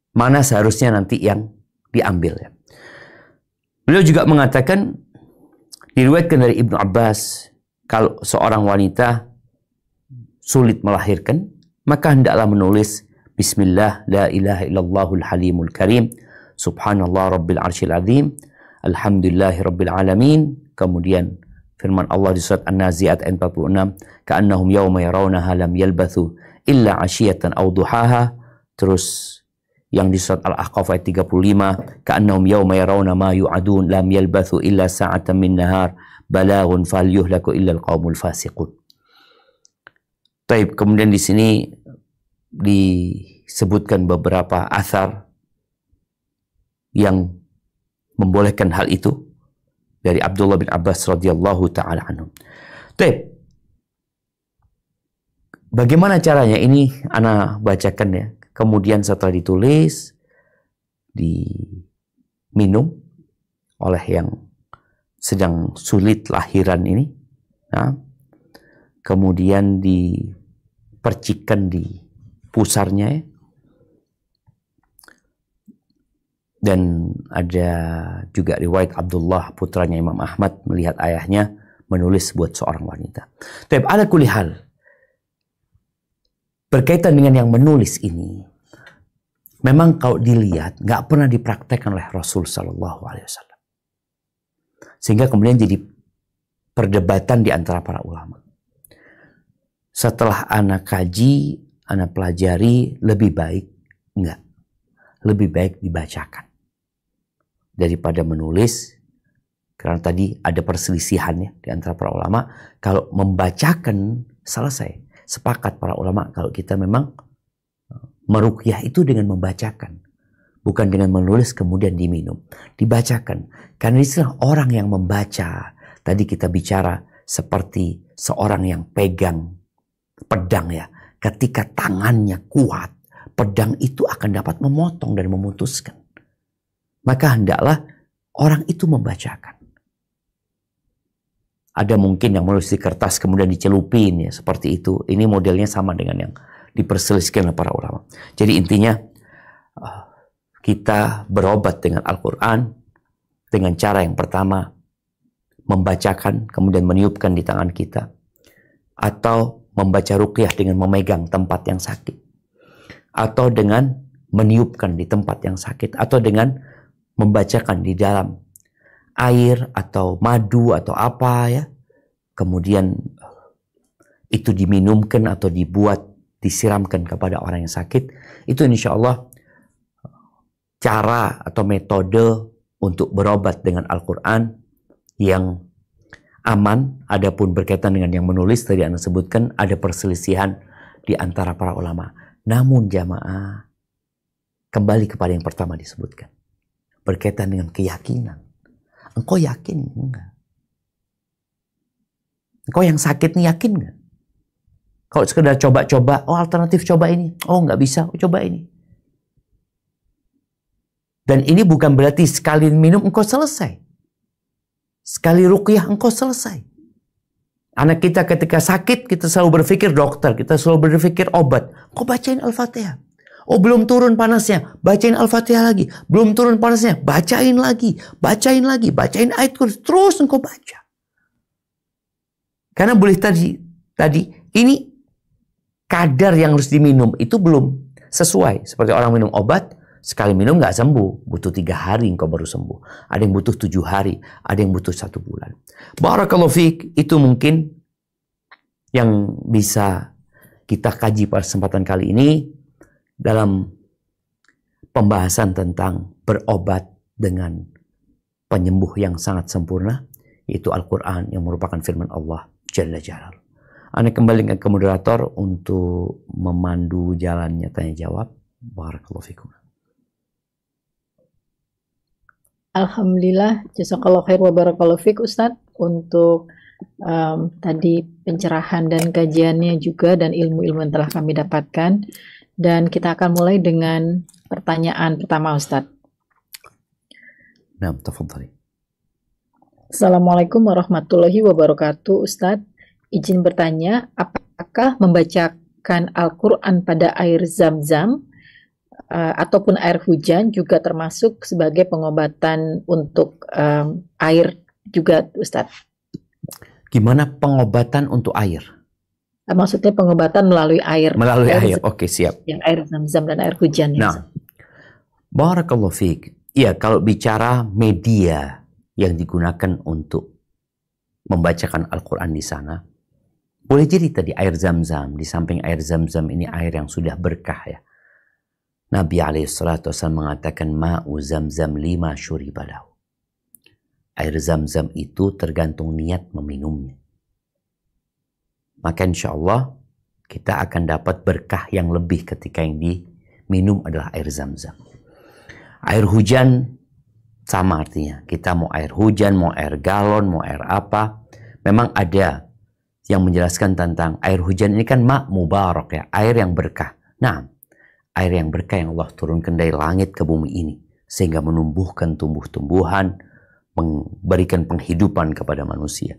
mana seharusnya nanti yang diambil ya. Beliau juga mengatakan, diriwayatkan dari Ibnu Abbas, kalau seorang wanita sulit melahirkan, maka hendaklah menulis Bismillah, la ilaha illallahul halimul karim, subhanallah rabbil arsyil azim, alhamdulillahi rabbil alamin. Kemudian firman Allah di surat An-Nazi'at ayat 46, ka'annahum yawma yarawnaha lam yalbathu illa 'ashiyatan aw duhaha. Terus yang di surat Al-Ahqaf ayat 35, ka'annahum yawma yarawna ma yu'adun lam yalbathu illa sa'atan min nahar balaghun fal yuhlaku illa al-qaumul fasiqun. Taib, kemudian di sini disebutkan beberapa athar yang membolehkan hal itu dari Abdullah bin Abbas radhiyallahu ta'ala anhu. Taib, bagaimana caranya? Ini ana bacakan ya. Kemudian setelah ditulis, diminum oleh yang sedang sulit lahiran ini. Nah, kemudian dipercikkan di pusarnya ya. Dan ada juga riwayat Abdullah putranya Imam Ahmad melihat ayahnya menulis buat seorang wanita. Tapi ala kulli hal, berkaitan dengan yang menulis ini, memang kalau dilihat nggak pernah dipraktekkan oleh Rasul Sallallahu Alaihi Wasallam, sehingga kemudian jadi perdebatan di antara para ulama. Setelah anak kaji, anak pelajari, lebih baik enggak. lebih baik dibacakan daripada menulis. Karena tadi ada perselisihannya di antara para ulama. Kalau membacakan selesai. Sepakat para ulama kalau kita memang meruqyah itu dengan membacakan. Bukan dengan menulis kemudian diminum. Dibacakan. Karena istilah orang yang membaca. Tadi kita bicara seperti seorang yang pegang pedang ya. Ketika tangannya kuat, pedang itu akan dapat memotong dan memutuskan. Maka hendaklah orang itu membacakan. Ada mungkin yang menulis di kertas kemudian dicelupin ya seperti itu. Ini modelnya sama dengan yang diperselisihkan oleh para ulama. Jadi intinya kita berobat dengan Al-Quran dengan cara yang pertama membacakan kemudian meniupkan di tangan kita, atau membaca ruqyah dengan memegang tempat yang sakit, atau dengan meniupkan di tempat yang sakit, atau dengan membacakan di dalam air atau madu atau apa ya, kemudian itu diminumkan atau dibuat disiramkan kepada orang yang sakit. Itu insya Allah cara atau metode untuk berobat dengan Al-Quran yang aman. Adapun berkaitan dengan yang menulis tadi Anda sebutkan ada perselisihan di antara para ulama. Namun jamaah, kembali kepada yang pertama disebutkan, berkaitan dengan keyakinan. Engkau yakin enggak? Engkau yang sakit nih yakin enggak? Kalau sekedar coba-coba, oh alternatif coba ini, oh nggak bisa, coba ini. Dan ini bukan berarti sekali minum engkau selesai. Sekali ruqyah engkau selesai. Anak kita ketika sakit, kita selalu berpikir dokter, kita selalu berpikir obat. Kau bacain Al-Fatihah. Oh belum turun panasnya, bacain Al-Fatihah lagi. Belum turun panasnya, bacain lagi. Bacain lagi, bacain ayat kursi. Terus engkau baca. Karena boleh tadi ini kadar yang harus diminum itu belum sesuai. Seperti orang minum obat, sekali minum nggak sembuh, butuh 3 hari engkau baru sembuh. Ada yang butuh 7 hari, ada yang butuh 1 bulan. Barakallahu fiik, itu mungkin yang bisa kita kaji pada kesempatan kali ini dalam pembahasan tentang berobat dengan penyembuh yang sangat sempurna, yaitu Al-Quran yang merupakan firman Allah Jalla Jalal. Anda kembali ke moderator untuk memandu jalannya tanya jawab. Barakallahu fikum. Alhamdulillah, jazakallahu khair wa barakallahu fiik Ustadz untuk tadi pencerahan dan kajiannya juga dan ilmu-ilmu yang telah kami dapatkan. Dan kita akan mulai dengan pertanyaan pertama Ustadz. Nah, tafadhali. Assalamualaikum warahmatullahi wabarakatuh Ustadz. Izin bertanya, apakah membacakan Al-Quran pada air zam-zam ataupun air hujan juga termasuk sebagai pengobatan untuk air juga Ustadz? Gimana pengobatan untuk air? Maksudnya pengobatan melalui air. Melalui air, oke siap. Yang air zam-zam dan air hujan. Nah, barakallahu fiik. Ya, kalau bicara media yang digunakan untuk membacakan Al-Quran di sana, boleh jadi tadi air zam-zam. Di samping air zam-zam ini air yang sudah berkah ya. Nabi SAW mengatakan ma'u zam-zam 5 syuribalahu. Air zam-zam itu tergantung niat meminumnya. Maka insya Allah kita akan dapat berkah yang lebih ketika yang diminum adalah air zam-zam. Air hujan sama artinya. Kita mau air hujan, mau air galon, mau air apa. Memang ada yang menjelaskan tentang air hujan ini kan ma' mubarak ya. Air yang berkah. Nah, air yang berkah yang Allah turunkan dari langit ke bumi ini. Sehingga menumbuhkan tumbuh-tumbuhan, memberikan penghidupan kepada manusia.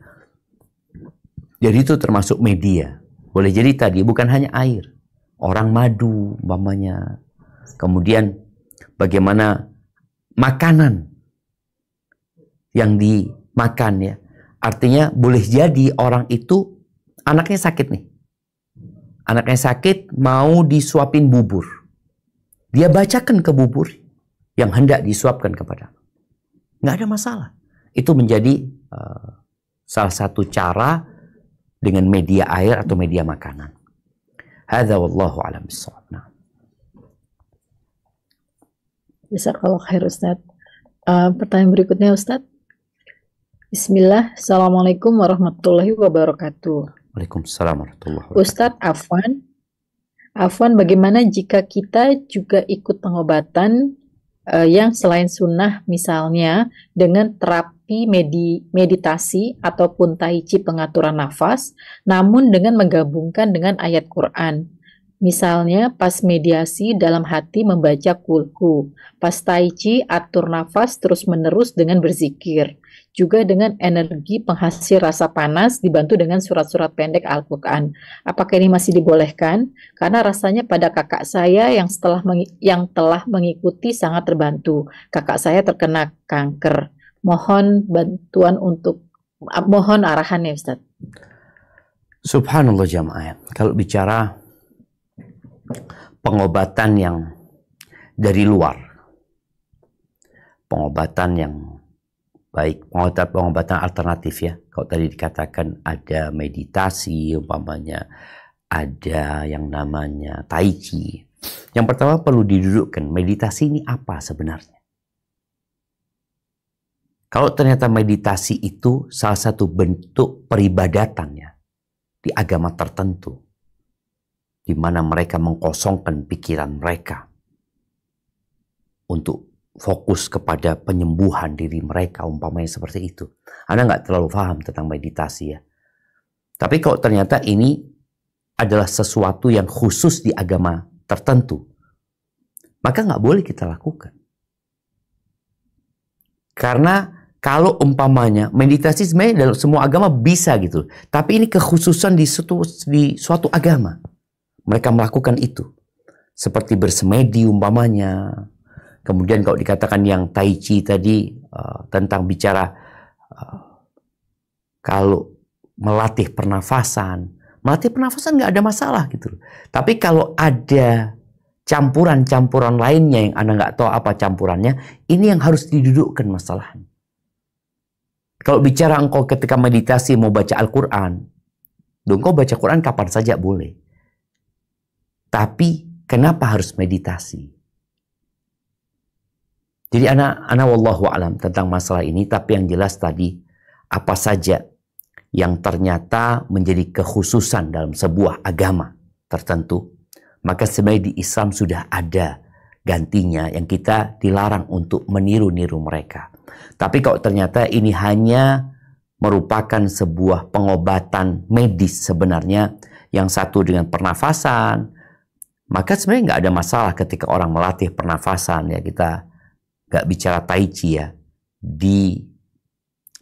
Jadi itu termasuk media. Boleh jadi tadi bukan hanya air. Orang madu umpamanya. Kemudian bagaimana makanan yang dimakan ya. Artinya boleh jadi orang itu anaknya sakit nih. Anaknya sakit mau disuapin bubur. Dia bacakan ke bubur yang hendak disuapkan kepada. Nggak ada masalah. Itu menjadi salah satu cara dengan media air atau media makanan. Hadza wallahu a'lam bissawab. Jazakallah khair Ustaz. Pertanyaan berikutnya Ustaz. Bismillah. Assalamualaikum warahmatullahi wabarakatuh. Waalaikumsalam warahmatullahi wabarakatuh. Ustadz Afwan, bagaimana jika kita juga ikut pengobatan yang selain sunnah, misalnya dengan terapi meditasi ataupun tai chi pengaturan nafas, namun dengan menggabungkan dengan ayat Quran. Misalnya pas mediasi dalam hati membaca kulhu, pas tai chi atur nafas terus-menerus dengan berzikir, juga dengan energi penghasil rasa panas dibantu dengan surat-surat pendek Al-Quran. Apakah ini masih dibolehkan? Karena rasanya pada kakak saya yang telah mengikuti sangat terbantu. Kakak saya terkena kanker. Mohon bantuan mohon arahannya Ustaz. Subhanallah jamaah. Kalau bicara pengobatan yang dari luar, pengobatan yang baik, pengobatan alternatif ya. Kalau tadi dikatakan ada meditasi, umpamanya ada yang namanya tai chi. Yang pertama perlu didudukkan, meditasi ini apa sebenarnya? Kalau ternyata meditasi itu salah satu bentuk peribadatannya di agama tertentu, di mana mereka mengkosongkan pikiran mereka untuk fokus kepada penyembuhan diri mereka, umpamanya seperti itu. Anda nggak terlalu paham tentang meditasi ya. Tapi kalau ternyata ini adalah sesuatu yang khusus di agama tertentu, maka nggak boleh kita lakukan. Karena kalau umpamanya meditasi sebenarnya dalam semua agama bisa gitu, tapi ini kekhususan di suatu agama. Mereka melakukan itu. Seperti bersemedi umpamanya. Kemudian kalau dikatakan yang tai chi tadi tentang bicara kalau melatih pernafasan nggak ada masalah gitu. Tapi kalau ada campuran-campuran lainnya yang Anda nggak tahu apa campurannya, ini yang harus didudukkan masalahnya. Kalau bicara engkau ketika meditasi mau baca Al-Quran, engkau baca Quran kapan saja boleh. Tapi kenapa harus meditasi? Jadi anak wallahu alam tentang masalah ini, tapi yang jelas tadi apa saja yang ternyata menjadi kekhususan dalam sebuah agama tertentu, maka sebenarnya di Islam sudah ada gantinya yang kita dilarang untuk meniru-niru mereka. Tapi kalau ternyata ini hanya merupakan sebuah pengobatan medis sebenarnya, yang satu dengan pernafasan, maka sebenarnya nggak ada masalah ketika orang melatih pernafasan ya. Kita nggak bicara tai chi ya. Di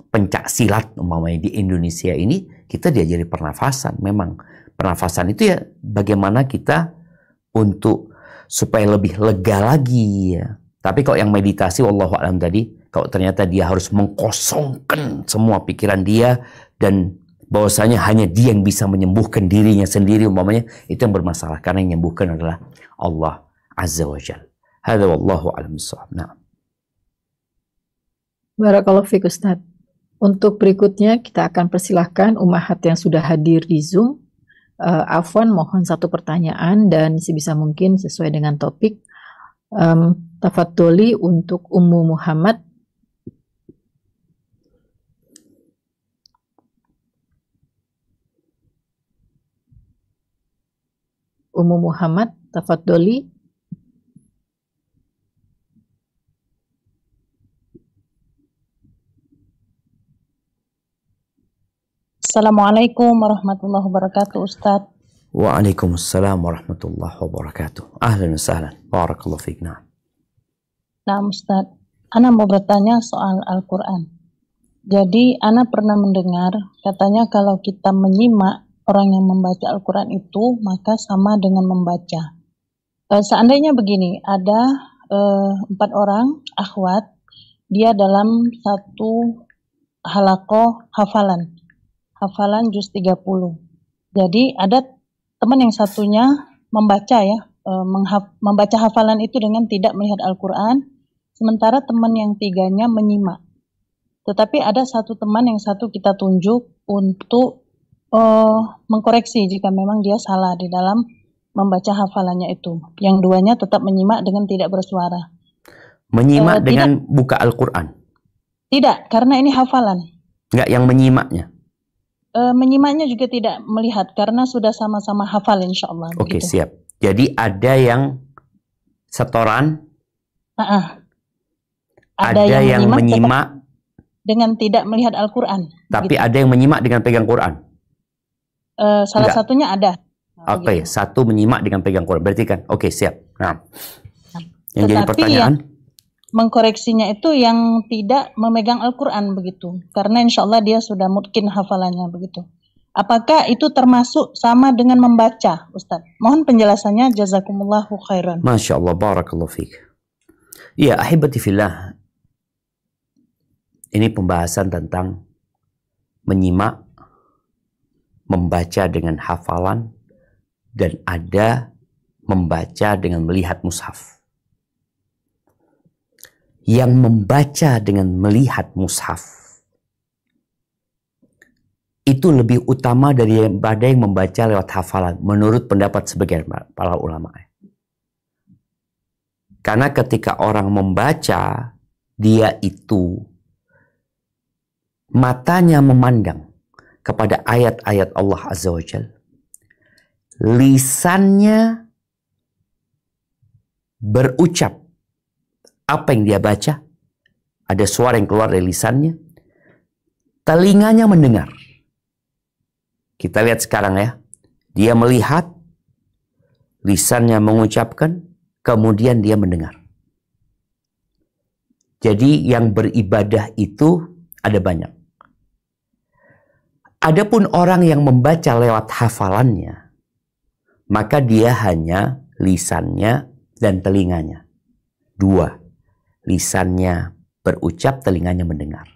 pencak silat umpamanya di Indonesia ini kita diajari pernafasan. Memang pernafasan itu ya bagaimana kita untuk supaya lebih lega lagi ya. Tapi kalau yang meditasi wallahu a'lam tadi, kalau ternyata dia harus mengkosongkan semua pikiran dia dan bahwasanya hanya dia yang bisa menyembuhkan dirinya sendiri umpamanya, itu yang bermasalah karena yang menyembuhkan adalah Allah Azza wa Jalla. Hadza wallahu a'lam bissawab. Nah. Barakallahu fiik Ustaz. Untuk berikutnya kita akan persilahkan ummahat yang sudah hadir di Zoom. Afwan mohon satu pertanyaan dan sebisa mungkin sesuai dengan topik. Tafadholi untuk Ummu Muhammad. Ummu Muhammad, tafadholi. Assalamualaikum warahmatullahi wabarakatuh, Ustaz. Waalaikumsalam warahmatullahi wabarakatuh. Ahlan wa sahlan. Barakallahu fiik. Nah, Ustaz, Ana mau bertanya soal Al-Quran. Jadi, Ana pernah mendengar katanya kalau kita menyimak orang yang membaca Al-Quran itu, maka sama dengan membaca. Seandainya begini, ada 4 orang akhwat, dia dalam satu halaqah hafalan juz 30. Jadi ada teman yang satunya membaca ya, membaca hafalan itu dengan tidak melihat Al-Quran, sementara teman yang tiganya menyimak. Tetapi ada satu teman yang satu kita tunjuk untuk mengkoreksi jika memang dia salah di dalam membaca hafalannya itu. Yang duanya tetap menyimak dengan tidak bersuara. Menyimak dengan buka Al-Quran? Tidak, karena ini hafalan. Enggak, yang menyimaknya. Menyimaknya juga tidak melihat karena sudah sama-sama hafal insya Allah. Oke, siap. Jadi ada yang setoran, ada yang menyimak dengan tidak melihat Al-Quran. Tapi ada yang menyimak dengan pegang Quran. Salah satunya ada. Oke, satu menyimak dengan pegang Quran. Berarti kan, oke, siap. Nah, yang jadi pertanyaan, mengkoreksinya itu yang tidak memegang Al-Quran begitu. Karena insya Allah dia sudah mungkin hafalannya begitu. Apakah itu termasuk sama dengan membaca, Ustaz? Mohon penjelasannya, jazakumullahu khairan. Masya Allah, barakallahu fiik. Ya, ahibati fillah. Ini pembahasan tentang menyimak, membaca dengan hafalan, dan ada membaca dengan melihat mushaf. Yang membaca dengan melihat mushaf itu lebih utama daripada yang membaca lewat hafalan, menurut pendapat sebagian para ulama. Karena ketika orang membaca, dia itu matanya memandang kepada ayat-ayat Allah Azza wa Jalla, lisannya berucap apa yang dia baca, ada suara yang keluar dari lisannya, telinganya mendengar. Kita lihat sekarang ya, dia melihat, lisannya mengucapkan, kemudian dia mendengar. Jadi yang beribadah itu ada banyak. Adapun orang yang membaca lewat hafalannya, maka dia hanya lisannya dan telinganya. Dua, lisannya berucap, telinganya mendengar.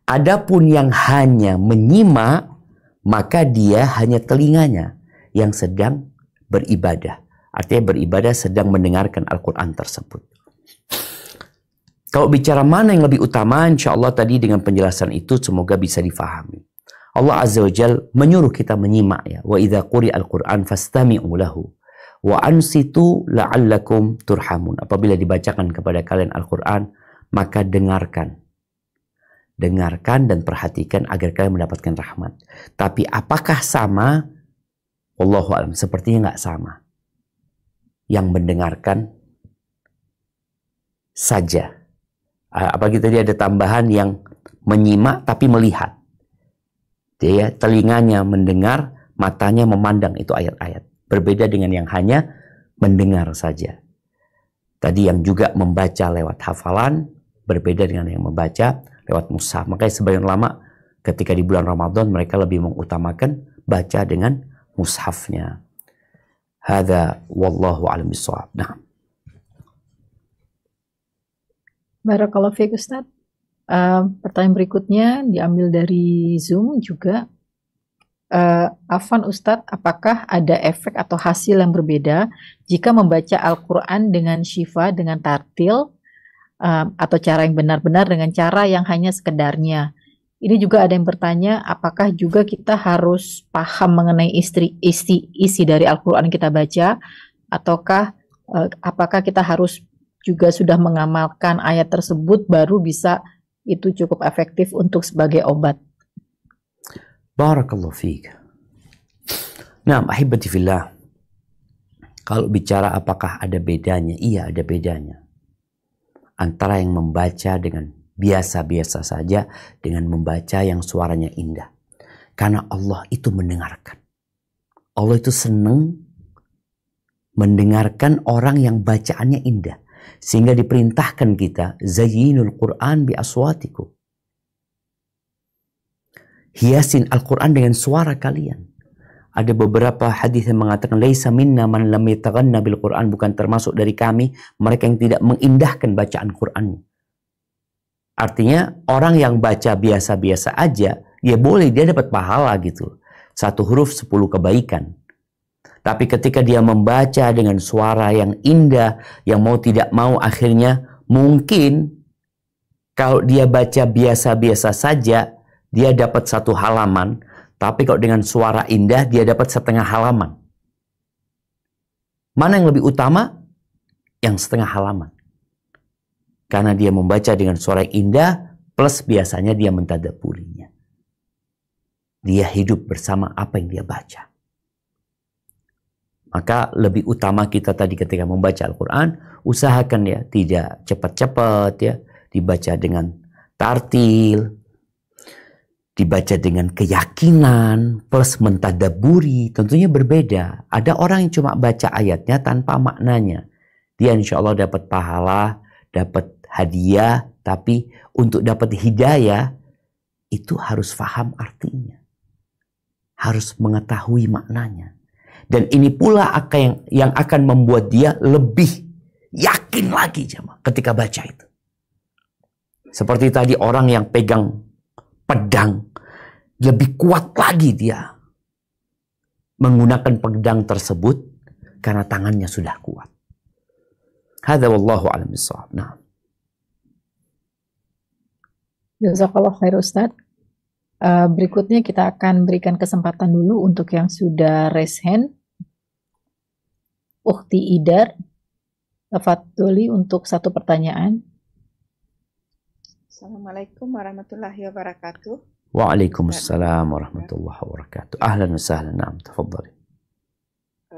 Adapun yang hanya menyimak, maka dia hanya telinganya yang sedang beribadah. Artinya beribadah sedang mendengarkan Al-Quran tersebut. Kalau bicara mana yang lebih utama, insya Allah tadi dengan penjelasan itu semoga bisa difahami. Allah Azza wa Jal menyuruh kita menyimak ya. Wa idza quri'al Qur'an fastami'u lahu wa ansitu la'allakum turhamun. Apabila dibacakan kepada kalian Al-Quran, maka dengarkan. Dengarkan dan perhatikan agar kalian mendapatkan rahmat. Tapi apakah sama? Wallahu a'lam, sepertinya nggak sama. Yang mendengarkan saja. Apalagi tadi ada tambahan yang menyimak tapi melihat. Dia telinganya mendengar, matanya memandang itu ayat-ayat. Berbeda dengan yang hanya mendengar saja. Tadi yang juga membaca lewat hafalan, berbeda dengan yang membaca lewat mushaf. Makanya sebagian ulama ketika di bulan Ramadan mereka lebih mengutamakan baca dengan mushafnya. Hadza wallahu a'lam bishawab. Nah. Barakallahu fiik Ustaz. Pertanyaan berikutnya diambil dari Zoom juga. Afwan Ustadz, apakah ada efek atau hasil yang berbeda jika membaca Al-Quran dengan syifa, dengan tartil, atau cara yang benar-benar dengan cara yang hanya sekedarnya? Ini juga ada yang bertanya, apakah juga kita harus paham mengenai isi dari Al-Quran yang kita baca, ataukah apakah kita harus juga sudah mengamalkan ayat tersebut baru bisa itu cukup efektif untuk sebagai obat? Barakallahu fiik. Nah, ahibati fillah. Kalau bicara apakah ada bedanya? Iya, ada bedanya. Antara yang membaca dengan biasa-biasa saja dengan membaca yang suaranya indah. Karena Allah itu mendengarkan. Allah itu senang mendengarkan orang yang bacaannya indah. Sehingga diperintahkan kita, zayyinul Qur'an bi aswatikum. Hiasin Al-Quran dengan suara kalian. Ada beberapa hadis yang mengatakan laisa minna man lam yataghanna bil Quran, bukan termasuk dari kami mereka yang tidak mengindahkan bacaan Qurannya. Artinya orang yang baca biasa-biasa aja, ya boleh dia dapat pahala gitu. 1 huruf 10 kebaikan. Tapi ketika dia membaca dengan suara yang indah, yang mau tidak mau akhirnya mungkin kalau dia baca biasa-biasa saja dia dapat 1 halaman, tapi kalau dengan suara indah dia dapat 1/2 halaman. Mana yang lebih utama? Yang 1/2 halaman. Karena dia membaca dengan suara yang indah, plus biasanya dia mentadabburinya. Dia hidup bersama apa yang dia baca. Maka lebih utama kita tadi ketika membaca Al-Quran, usahakan ya tidak cepat-cepat ya, dibaca dengan tartil, dibaca dengan keyakinan, plus mentadaburi, tentunya berbeda. Ada orang yang cuma baca ayatnya tanpa maknanya. Dia insya Allah dapat pahala, dapat hadiah, tapi untuk dapat hidayah, itu harus paham artinya. Harus mengetahui maknanya. Dan ini pula yang akan membuat dia lebih yakin lagi jemaah ketika baca itu. Seperti tadi orang yang pegang pedang, lebih kuat lagi dia menggunakan pedang tersebut karena tangannya sudah kuat. Hadza wallahu a'lam bissawab. Nah. Jazakallah khair Ustaz. Berikutnya kita akan berikan kesempatan dulu untuk yang sudah raise hand. Ukhti Idar, tafadholi untuk satu pertanyaan. Assalamualaikum warahmatullahi wabarakatuh. Waalaikumsalam warahmatullahi wabarakatuh. Ahlan wa sahlan. Naam, tafadhali.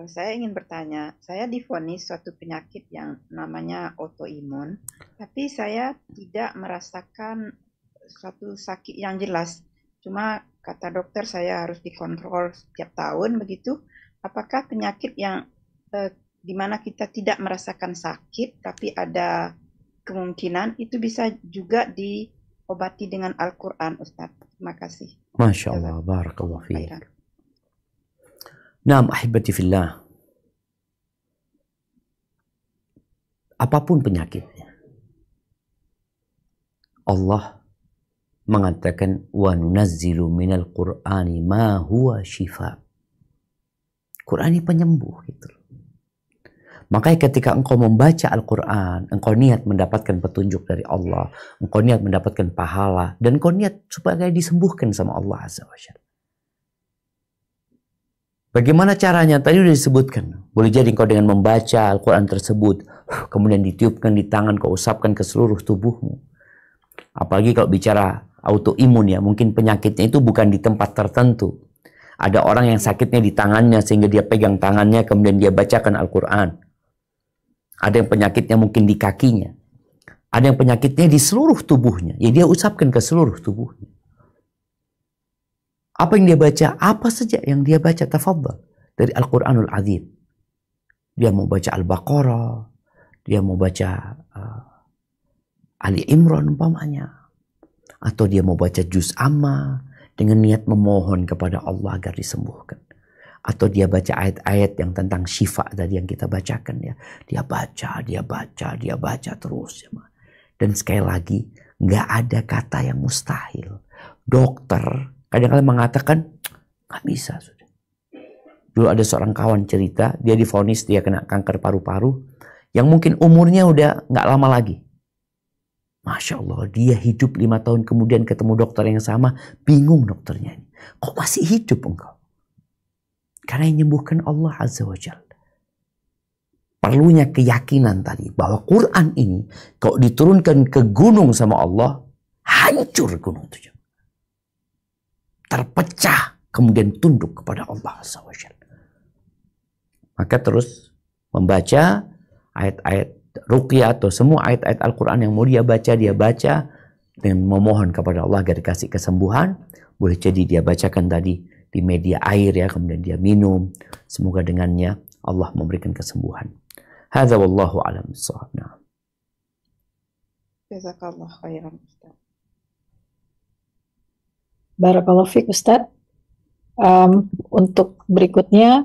Saya ingin bertanya, saya divonis suatu penyakit yang namanya autoimun, tapi saya tidak merasakan suatu sakit yang jelas. Cuma kata dokter saya harus dikontrol setiap tahun begitu. Apakah penyakit yang di mana kita tidak merasakan sakit tapi ada kemungkinan itu bisa juga diobati dengan Al-Quran, Ustaz? Terima kasih. Masya Allah, barakallahu fiik. Naam, ahibati fillah. Apapun penyakitnya, Allah mengatakan wa nunazzilu minal Qur'ani ma huwa shifa. Quran ini penyembuh gitu. Makanya ketika engkau membaca Al-Quran, engkau niat mendapatkan petunjuk dari Allah, engkau niat mendapatkan pahala, dan engkau niat supaya disembuhkan sama Allah Azza wa Jalla. Bagaimana caranya? Tadi sudah disebutkan. Boleh jadi engkau dengan membaca Al-Quran tersebut, kemudian ditiupkan di tangan, kau usapkan ke seluruh tubuhmu. Apalagi kalau bicara autoimun ya, mungkin penyakitnya itu bukan di tempat tertentu. Ada orang yang sakitnya di tangannya sehingga dia pegang tangannya kemudian dia bacakan Al-Quran. Ada yang penyakitnya mungkin di kakinya. Ada yang penyakitnya di seluruh tubuhnya. Ya dia usapkan ke seluruh tubuhnya. Apa yang dia baca? Apa saja yang dia baca, tafadhal. Dari Al-Quranul Azim. Dia mau baca Al-Baqarah. Dia mau baca Ali Imran umpamanya. Atau dia mau baca Juz Amma. Dengan niat memohon kepada Allah agar disembuhkan. Atau dia baca ayat-ayat yang tentang syifa tadi yang kita bacakan ya. Dia baca terus ya. Dan sekali lagi, nggak ada kata yang mustahil. Dokter kadang-kadang mengatakan, nggak bisa sudah. Dulu ada seorang kawan cerita, dia divonis dia kena kanker paru-paru, yang mungkin umurnya udah nggak lama lagi. Masya Allah, dia hidup 5 tahun kemudian ketemu dokter yang sama, bingung dokternya ini. Kok masih hidup engkau? Karena yang menyembuhkan Allah Azza wa Jalla. Perlunya keyakinan tadi bahwa Quran ini kalau diturunkan ke gunung sama Allah, hancur gunung itu. Terpecah, kemudian tunduk kepada Allah Azza wa Jalla. Maka terus membaca ayat-ayat ruqyah atau semua ayat-ayat Al-Quran yang mau dia baca dengan memohon kepada Allah agar dikasih kesembuhan. Boleh jadi dia bacakan tadi di media air ya, kemudian dia minum. Semoga dengannya Allah memberikan kesembuhan. Hadza wallahu a'lam bissawab. Jazakallah khairan, Ustaz. Barakallahu fiik Ustaz. Untuk berikutnya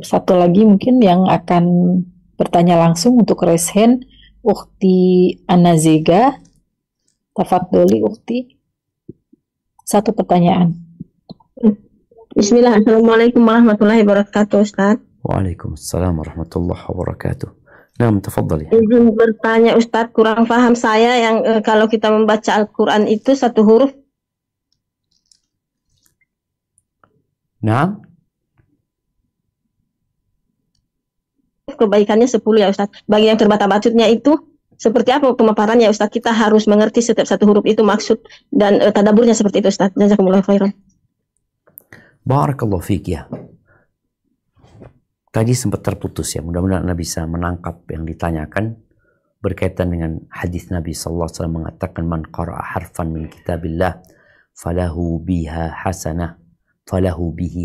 satu lagi mungkin yang akan bertanya langsung untuk raise hand, Ukhti Anazega. Tafadholi Ukhti. Satu pertanyaan. Bismillah, Assalamualaikum warahmatullahi wabarakatuh, Ustaz. Waalaikumsalam warahmatullahi wabarakatuh. Naam, tafadhali. Izin bertanya, Ustaz, kurang paham saya yang kalau kita membaca Al-Quran itu satu huruf. Naam. Kebaikannya 10 ya, Ustaz. Bagi yang terbata-batutnya itu seperti apa pemaparannya Ustaz? Kita harus mengerti setiap satu huruf itu maksud dan tadaburnya seperti itu Ustaz. Jazakumullah khairan. Barakallahu fiik ya. Tadi sempat terputus ya. Mudah-mudahan Anda bisa menangkap yang ditanyakan berkaitan dengan hadis Nabi sallallahu alaihi wasallam mengatakan man qara'a harfan min kitabillah falahu bihi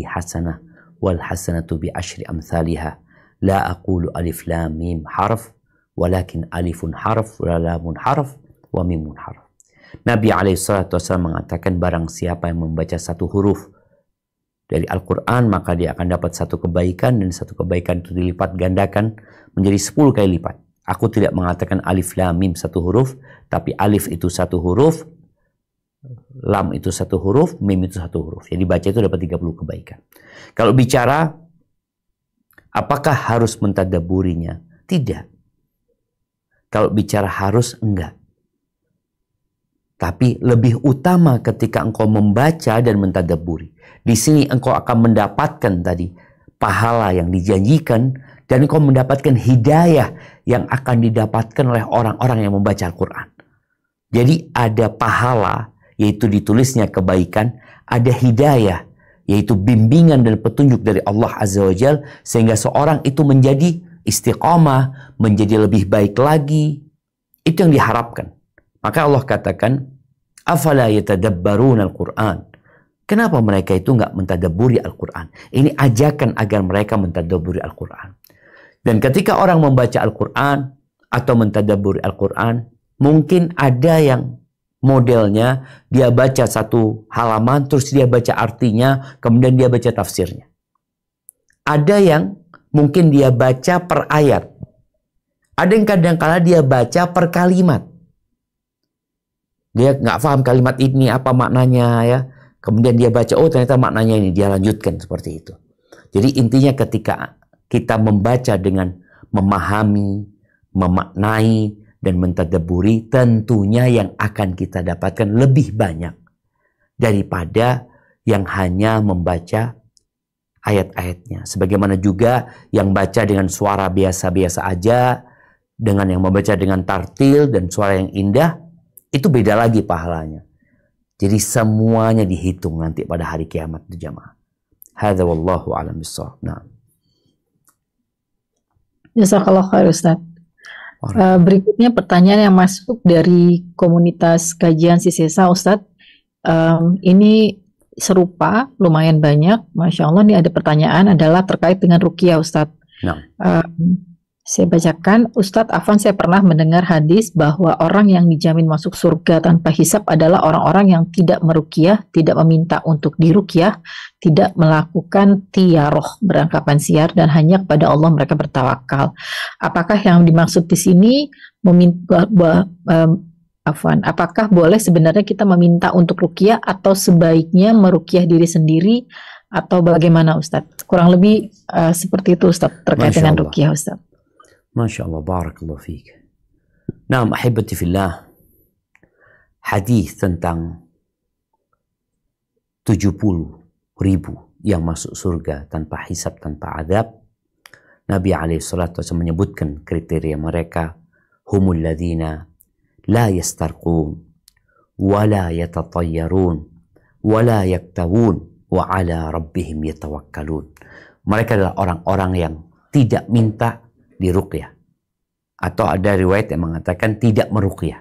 hasanah wal hasanatu bi asyri amsalihha la aqulu alif lam mim harf walakin alifun harf wa lamun harf wa mimun harf. Nabi alaihi salatu wasallam mengatakan barang siapa yang membaca satu huruf dari Al-Quran maka dia akan dapat satu kebaikan, dan satu kebaikan itu dilipat gandakan menjadi 10 kali lipat. Aku tidak mengatakan alif lam mim satu huruf, tapi alif itu satu huruf, lam itu satu huruf, mim itu satu huruf. Jadi baca itu dapat 30 kebaikan. Kalau bicara apakah harus mentadaburinya? Tidak. Kalau bicara harus, enggak. Tapi lebih utama ketika engkau membaca dan mentadaburi. Di sini engkau akan mendapatkan tadi pahala yang dijanjikan, dan engkau mendapatkan hidayah yang akan didapatkan oleh orang-orang yang membaca Al-Quran. Jadi ada pahala, yaitu ditulisnya kebaikan, ada hidayah, yaitu bimbingan dan petunjuk dari Allah Azza wa Jalla, sehingga seorang itu menjadi istiqamah, menjadi lebih baik lagi. Itu yang diharapkan. Maka Allah katakan, afala yatadabbaruna al-Quran. Kenapa mereka itu nggak mentadabburi Al-Quran? Ini ajakan agar mereka mentadabburi Al-Quran. Dan ketika orang membaca Al-Quran atau mentadabburi Al-Quran, mungkin ada yang modelnya dia baca satu halaman, terus dia baca artinya, kemudian dia baca tafsirnya. Ada yang mungkin dia baca per ayat. Ada yang kadang-kala dia baca per kalimat. Dia nggak paham kalimat ini apa maknanya ya. Kemudian dia baca, oh ternyata maknanya ini. Dia lanjutkan seperti itu. Jadi intinya ketika kita membaca dengan memahami, memaknai, dan mentadabburi, tentunya yang akan kita dapatkan lebih banyak daripada yang hanya membaca ayat-ayatnya. Sebagaimana juga yang baca dengan suara biasa-biasa aja, dengan yang membaca dengan tartil dan suara yang indah, itu beda lagi pahalanya. Jadi semuanya dihitung nanti pada hari kiamat itu jamaah. Hadza wallahu a'lam bissawab. Nah. Jazakallah khair Ustaz. Berikutnya pertanyaan yang masuk dari komunitas kajian Sisesa Ustaz. Ini serupa, lumayan banyak. Masya Allah, ini ada pertanyaan adalah terkait dengan ruqyah Ustaz. Nah. Saya bacakan, Ustadz Afwan, saya pernah mendengar hadis bahwa orang yang dijamin masuk surga tanpa hisab adalah orang-orang yang tidak meruqyah, tidak meminta untuk diruqyah, tidak melakukan tiyaroh, beranggapan siar, dan hanya kepada Allah mereka bertawakal. Apakah yang dimaksud di sini apakah boleh sebenarnya kita meminta untuk ruqyah atau sebaiknya meruqyah diri sendiri atau bagaimana Ustadz? Kurang lebih seperti itu Ustadz terkait dengan ruqyah Ustadz. Masya Allah, barakallahu fiik. Nah, ahibati fillah, hadis tentang 70.000 yang masuk surga tanpa hisab, tanpa adab. Nabi alaihissalatu wasallam menyebutkan kriteria mereka, humul ladzina la yastarqun wa la yatatayyarun wa la yaktawun wa ala rabbihim yatawakkalun. Mereka adalah orang-orang yang tidak minta diruqyah, atau ada riwayat yang mengatakan tidak meruqyah.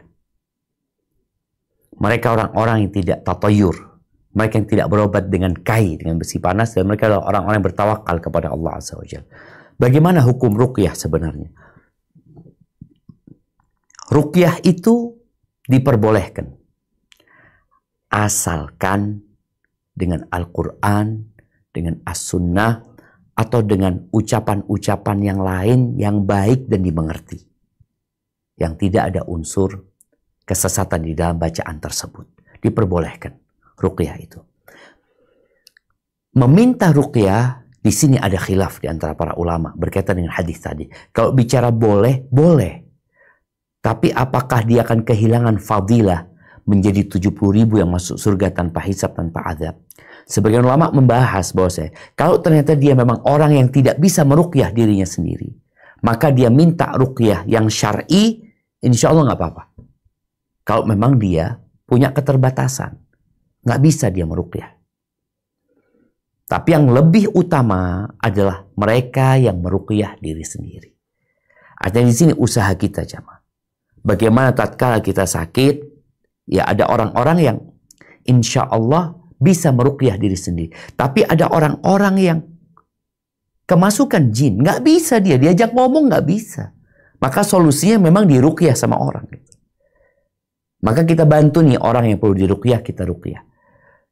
Mereka orang-orang yang tidak tatayur, mereka yang tidak berobat dengan kai, dengan besi panas, dan mereka adalah orang-orang yang bertawakal kepada Allah Azza wa Jalla. Bagaimana hukum ruqyah sebenarnya? Ruqyah itu diperbolehkan asalkan dengan Al-Quran, dengan As-Sunnah, atau dengan ucapan-ucapan yang lain yang baik dan dimengerti, yang tidak ada unsur kesesatan di dalam bacaan tersebut. Diperbolehkan ruqyah itu. Meminta ruqyah, di sini ada khilaf di antara para ulama berkaitan dengan hadis tadi. Kalau bicara boleh, boleh. Tapi apakah dia akan kehilangan fadilah menjadi 70.000 yang masuk surga tanpa hisab, tanpa azab? Sebagian ulama membahas bahwa kalau ternyata dia memang orang yang tidak bisa meruqyah dirinya sendiri, maka dia minta ruqyah yang syar'i, insya Allah nggak apa-apa. Kalau memang dia punya keterbatasan, nggak bisa dia meruqyah. Tapi yang lebih utama adalah mereka yang meruqyah diri sendiri. Artinya di sini usaha kita, jamaah. Bagaimana tatkala kita sakit, ya ada orang-orang yang insya Allah bisa meruqyah diri sendiri. Tapi ada orang-orang yang kemasukan jin, nggak bisa dia diajak ngomong, nggak bisa. Maka solusinya memang diruqyah sama orang. Maka kita bantu nih orang yang perlu diruqyah, kita ruqyah.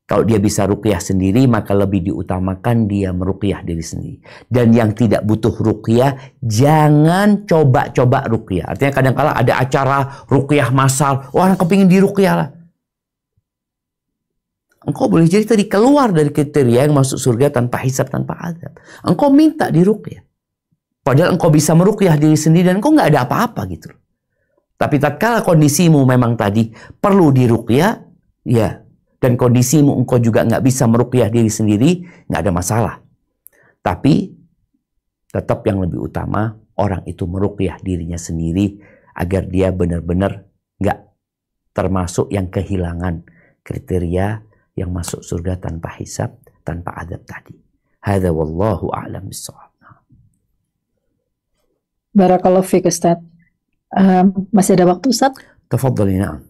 Kalau dia bisa ruqyah sendiri, maka lebih diutamakan dia meruqyah diri sendiri. Dan yang tidak butuh ruqyah, jangan coba-coba ruqyah. Artinya kadang-kala ada acara ruqyah massal, orang kepingin diruqyah lah. Engkau boleh jadi tadi keluar dari kriteria yang masuk surga tanpa hisab, tanpa azab. Engkau minta diruqyah. Padahal engkau bisa meruqyah diri sendiri dan engkau nggak ada apa-apa gitu. Tapi tatkala kondisimu memang tadi perlu diruqyah, ya, dan kondisimu engkau juga nggak bisa meruqyah diri sendiri, nggak ada masalah. Tapi tetap yang lebih utama orang itu meruqyah dirinya sendiri agar dia benar-benar nggak termasuk yang kehilangan kriteria yang masuk surga tanpa hisab, tanpa adab tadi. Hadza wallahu a'lam bissawab. Barakallahu fiik Ustaz. Masih ada waktu Ustaz? Tafadhali, na'am.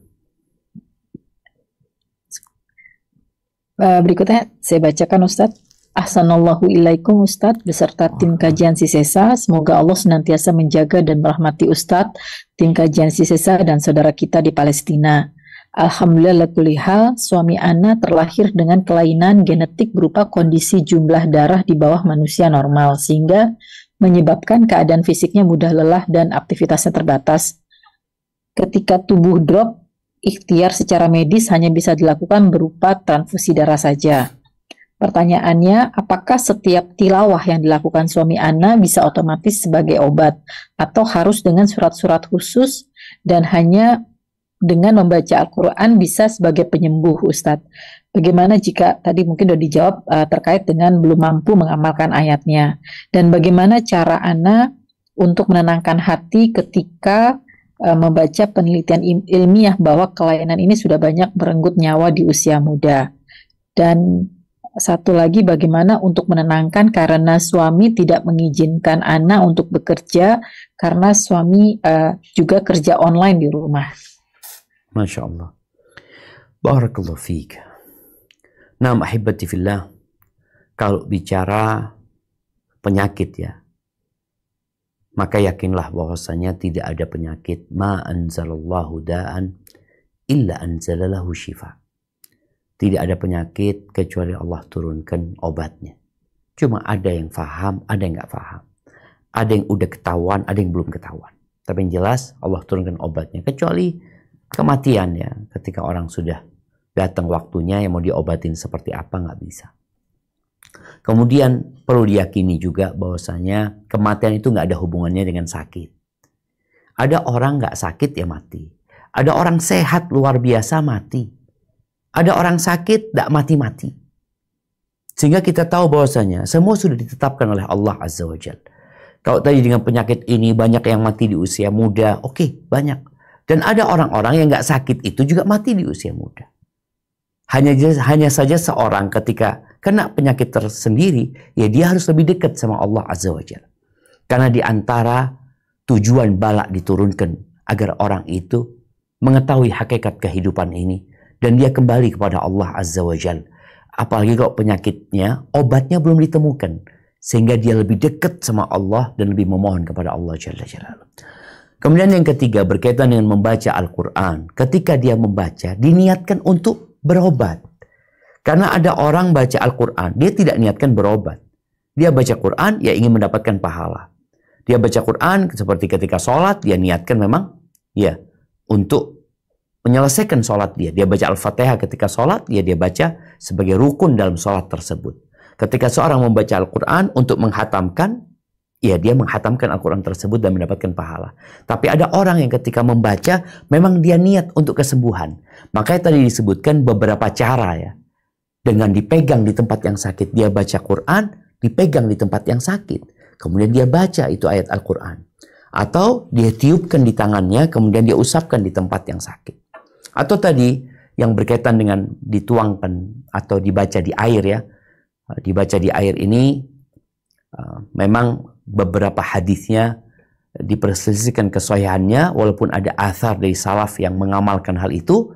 Berikutnya saya bacakan Ustaz. Ahsanallahu ilaikum Ustaz beserta tim kajian Sisesa. Semoga Allah senantiasa menjaga dan merahmati Ustaz, tim kajian Sisesa dan saudara kita di Palestina. Alhamdulillah lakulli hal, suami Ana terlahir dengan kelainan genetik berupa kondisi jumlah darah di bawah manusia normal sehingga menyebabkan keadaan fisiknya mudah lelah dan aktivitasnya terbatas. Ketika tubuh drop, ikhtiar secara medis hanya bisa dilakukan berupa transfusi darah saja. Pertanyaannya, apakah setiap tilawah yang dilakukan suami Ana bisa otomatis sebagai obat atau harus dengan surat-surat khusus dan hanya dengan membaca Al-Quran bisa sebagai penyembuh Ustadz? Bagaimana jika tadi mungkin sudah dijawab terkait dengan belum mampu mengamalkan ayatnya, dan bagaimana cara Ana untuk menenangkan hati ketika membaca penelitian ilmiah bahwa kelainan ini sudah banyak merenggut nyawa di usia muda. Dan satu lagi, bagaimana untuk menenangkan karena suami tidak mengizinkan Ana untuk bekerja karena suami juga kerja online di rumah. Masya Allah. Barakallahu fiik. Nah, ahibati fillah, kalau bicara penyakit ya, maka yakinlah bahwasanya tidak ada penyakit ma anzalallahu da'an illa anzalalahu syifa. Tidak ada penyakit kecuali Allah turunkan obatnya. Cuma ada yang faham, ada yang nggak faham. Ada yang udah ketahuan, ada yang belum ketahuan. Tapi yang jelas Allah turunkan obatnya. Kecuali kematian ya, ketika orang sudah datang waktunya yang mau diobatin seperti apa nggak bisa. Kemudian perlu diyakini juga bahwasanya kematian itu nggak ada hubungannya dengan sakit. Ada orang nggak sakit ya mati. Ada orang sehat luar biasa mati. Ada orang sakit nggak mati-mati. Sehingga kita tahu bahwasanya semua sudah ditetapkan oleh Allah Azza wa Jalla. Kalau tadi dengan penyakit ini banyak yang mati di usia muda, oke, banyak. Dan ada orang-orang yang nggak sakit itu juga mati di usia muda. Hanya saja seorang ketika kena penyakit tersendiri, ya dia harus lebih dekat sama Allah Azza wa Jalla. Karena di antara tujuan balak diturunkan agar orang itu mengetahui hakikat kehidupan ini dan dia kembali kepada Allah Azza wa Jalla. Apalagi kalau penyakitnya, obatnya belum ditemukan. Sehingga dia lebih dekat sama Allah dan lebih memohon kepada Allah Jalla Jalaluhu. Kemudian yang ketiga berkaitan dengan membaca Al-Quran. Ketika dia membaca, diniatkan untuk berobat. Karena ada orang baca Al-Quran, dia tidak niatkan berobat. Dia baca Quran, ya ingin mendapatkan pahala. Dia baca Quran seperti ketika sholat, dia niatkan memang ya untuk menyelesaikan sholat dia. Dia baca Al-Fatihah ketika sholat, ya dia baca sebagai rukun dalam sholat tersebut. Ketika seorang membaca Al-Quran untuk menghatamkan, ya dia menghatamkan Al-Quran tersebut dan mendapatkan pahala. Tapi ada orang yang ketika membaca, memang dia niat untuk kesembuhan. Makanya tadi disebutkan beberapa cara ya. Dengan dipegang di tempat yang sakit, dia baca Quran, dipegang di tempat yang sakit. Kemudian dia baca itu ayat Al-Quran. Atau dia tiupkan di tangannya, kemudian dia usapkan di tempat yang sakit. Atau tadi yang berkaitan dengan dituangkan atau dibaca di air ya. Dibaca di air ini memang beberapa hadisnya diperselisihkan kesahihannya, walaupun ada athar dari salaf yang mengamalkan hal itu.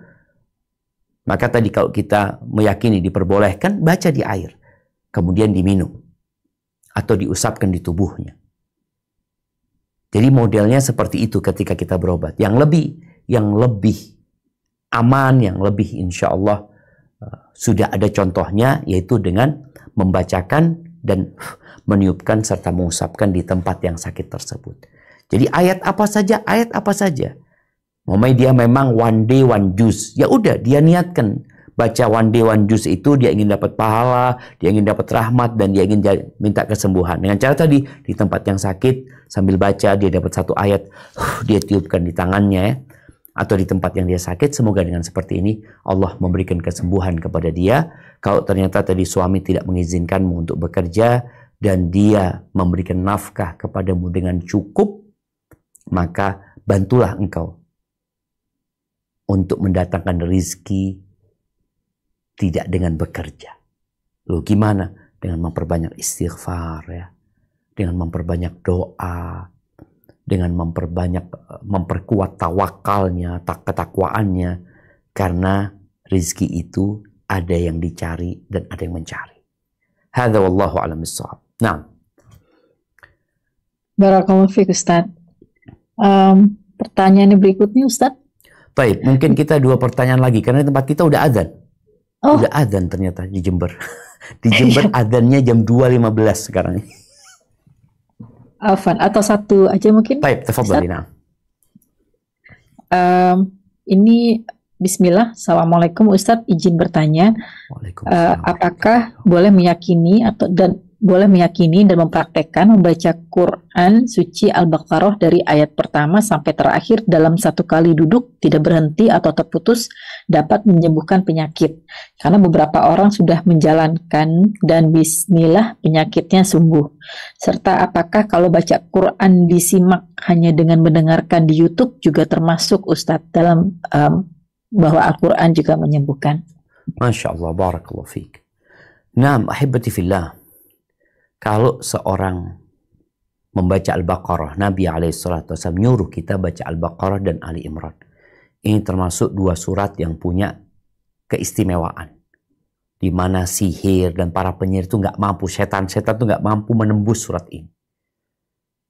Maka tadi kalau kita meyakini diperbolehkan, baca di air, kemudian diminum atau diusapkan di tubuhnya. Jadi modelnya seperti itu ketika kita berobat. Yang lebih aman, yang lebih insya Allah sudah ada contohnya, yaitu dengan membacakan dan meniupkan serta mengusapkan di tempat yang sakit tersebut. Jadi ayat apa saja. Momai dia memang one day one juice, ya udah dia niatkan baca one day one juice itu, dia ingin dapat pahala, dia ingin dapat rahmat, dan dia ingin minta kesembuhan. Dengan cara tadi di tempat yang sakit sambil baca dia dapat satu ayat, dia tiupkan di tangannya ya, atau di tempat yang dia sakit. Semoga dengan seperti ini Allah memberikan kesembuhan kepada dia. Kalau ternyata tadi suami tidak mengizinkanmu untuk bekerja dan dia memberikan nafkah kepadamu dengan cukup, maka bantulah engkau untuk mendatangkan rezeki tidak dengan bekerja. Loh gimana? Dengan memperbanyak istighfar ya. Dengan memperbanyak doa. Dengan memperkuat tawakalnya, ketakwaannya. Karena rezeki itu ada yang dicari dan ada yang mencari. Hadza wallahu a'lam bissawab. Nah. Barakallahu fiik Ustaz. Pertanyaan berikutnya Ustaz. Baik, mungkin kita 2 pertanyaan lagi karena tempat kita udah adzan. Udah adzan ternyata di Jember. Di Jember adzannya jam 2.15 sekarang. Afan, atau satu aja mungkin. Baik, tafadhali. Ini bismillah. Assalamualaikum Ustaz, izin bertanya. Apakah boleh meyakini dan mempraktekkan membaca Quran suci Al-Baqarah dari ayat pertama sampai terakhir dalam satu kali duduk, tidak berhenti atau terputus, dapat menyembuhkan penyakit? Karena beberapa orang sudah menjalankan dan bismillah penyakitnya sembuh. Serta apakah kalau baca Quran disimak hanya dengan mendengarkan di YouTube juga termasuk Ustadz dalam bahwa Al-Quran juga menyembuhkan? Masya Allah, barakallahu fiik. Naam, ahibati fillah. Kalau seorang membaca Al-Baqarah, Nabi SAW nyuruh kita baca Al-Baqarah dan Ali Imran. Ini termasuk 2 surat yang punya keistimewaan. Di mana sihir dan para penyihir itu nggak mampu, setan-setan itu nggak mampu menembus surat ini.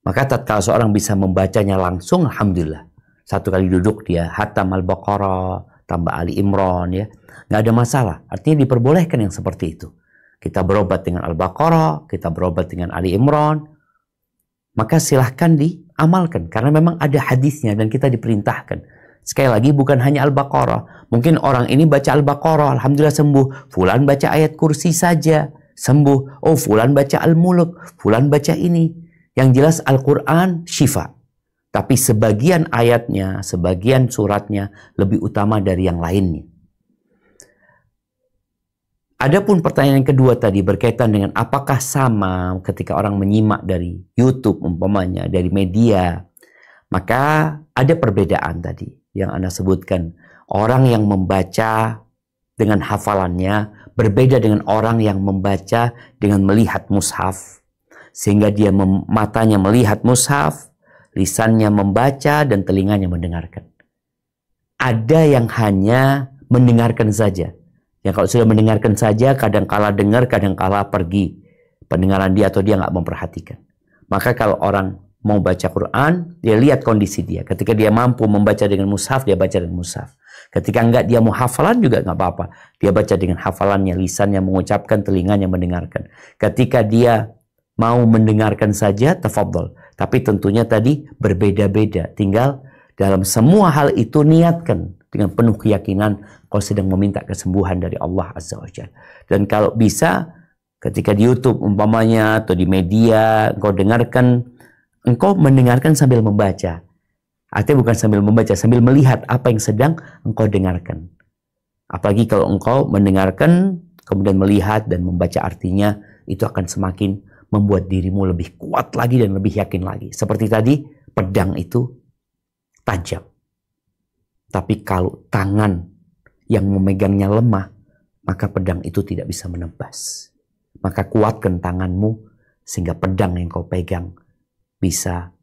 Maka tatkala seorang bisa membacanya langsung, alhamdulillah. Satu kali duduk dia hatam Al-Baqarah, tambah Ali Imran ya. Nggak ada masalah. Artinya diperbolehkan yang seperti itu. Kita berobat dengan Al-Baqarah, kita berobat dengan Ali Imran, maka silahkan diamalkan. Karena memang ada hadisnya dan kita diperintahkan. Sekali lagi bukan hanya Al-Baqarah. Mungkin orang ini baca Al-Baqarah, alhamdulillah sembuh. Fulan baca ayat kursi saja, sembuh. Oh fulan baca Al-Mulk, fulan baca ini. Yang jelas Al-Quran syifa. Tapi sebagian ayatnya, sebagian suratnya lebih utama dari yang lainnya. Adapun pertanyaan yang kedua tadi berkaitan dengan apakah sama ketika orang menyimak dari YouTube umpamanya, dari media. Maka ada perbedaan tadi yang Anda sebutkan. Orang yang membaca dengan hafalannya berbeda dengan orang yang membaca dengan melihat mushaf. Sehingga dia matanya melihat mushaf, lisannya membaca, dan telinganya mendengarkan. Ada yang hanya mendengarkan saja. Yang kalau sudah mendengarkan saja, kadang kala dengar, kadang kala pergi pendengaran dia atau dia nggak memperhatikan. Maka kalau orang mau baca Quran, dia lihat kondisi dia. Ketika dia mampu membaca dengan mushaf, dia baca dengan mushaf. Ketika enggak dia mau hafalan juga nggak apa-apa. Dia baca dengan hafalannya, lisannya mengucapkan, telinganya mendengarkan. Ketika dia mau mendengarkan saja, tafadhol. Tapi tentunya tadi berbeda-beda. Tinggal dalam semua hal itu niatkan dengan penuh keyakinan kau sedang meminta kesembuhan dari Allah Azza wa Jalla. Dan kalau bisa ketika di YouTube umpamanya atau di media engkau mendengarkan sambil membaca. Artinya bukan sambil membaca, sambil melihat apa yang sedang engkau dengarkan. Apalagi kalau engkau mendengarkan kemudian melihat dan membaca artinya, itu akan semakin membuat dirimu lebih kuat lagi dan lebih yakin lagi. Seperti tadi pedang itu tajam. Tapi kalau tangan yang memegangnya lemah, maka pedang itu tidak bisa menebas. Maka kuatkan tanganmu sehingga pedang yang kau pegang bisa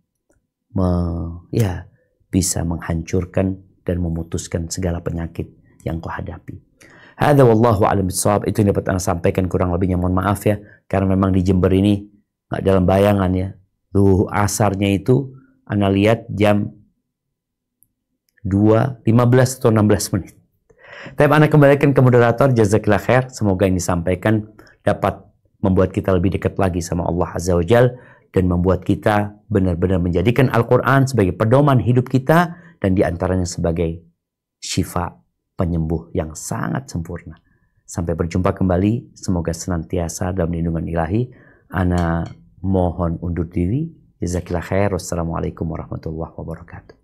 bisa menghancurkan dan memutuskan segala penyakit yang kau hadapi. Hadza wallahu a'lam bishawab. Itu yang dapat Anda sampaikan, kurang lebihnya mohon maaf ya, karena memang di Jember ini nggak dalam bayangan ya. Asarnya itu Anda lihat jam 2.15 atau 16 menit. Tapi Anda kembalikan ke moderator. Jazakillah khair. Semoga yang disampaikan dapat membuat kita lebih dekat lagi sama Allah Azza wa Jal, dan membuat kita benar-benar menjadikan Al-Quran sebagai pedoman hidup kita, dan diantaranya sebagai syifa, penyembuh yang sangat sempurna. Sampai berjumpa kembali. Semoga senantiasa dalam lindungan ilahi. Ana mohon undur diri. Jazakillah khair. Wassalamualaikum warahmatullahi wabarakatuh.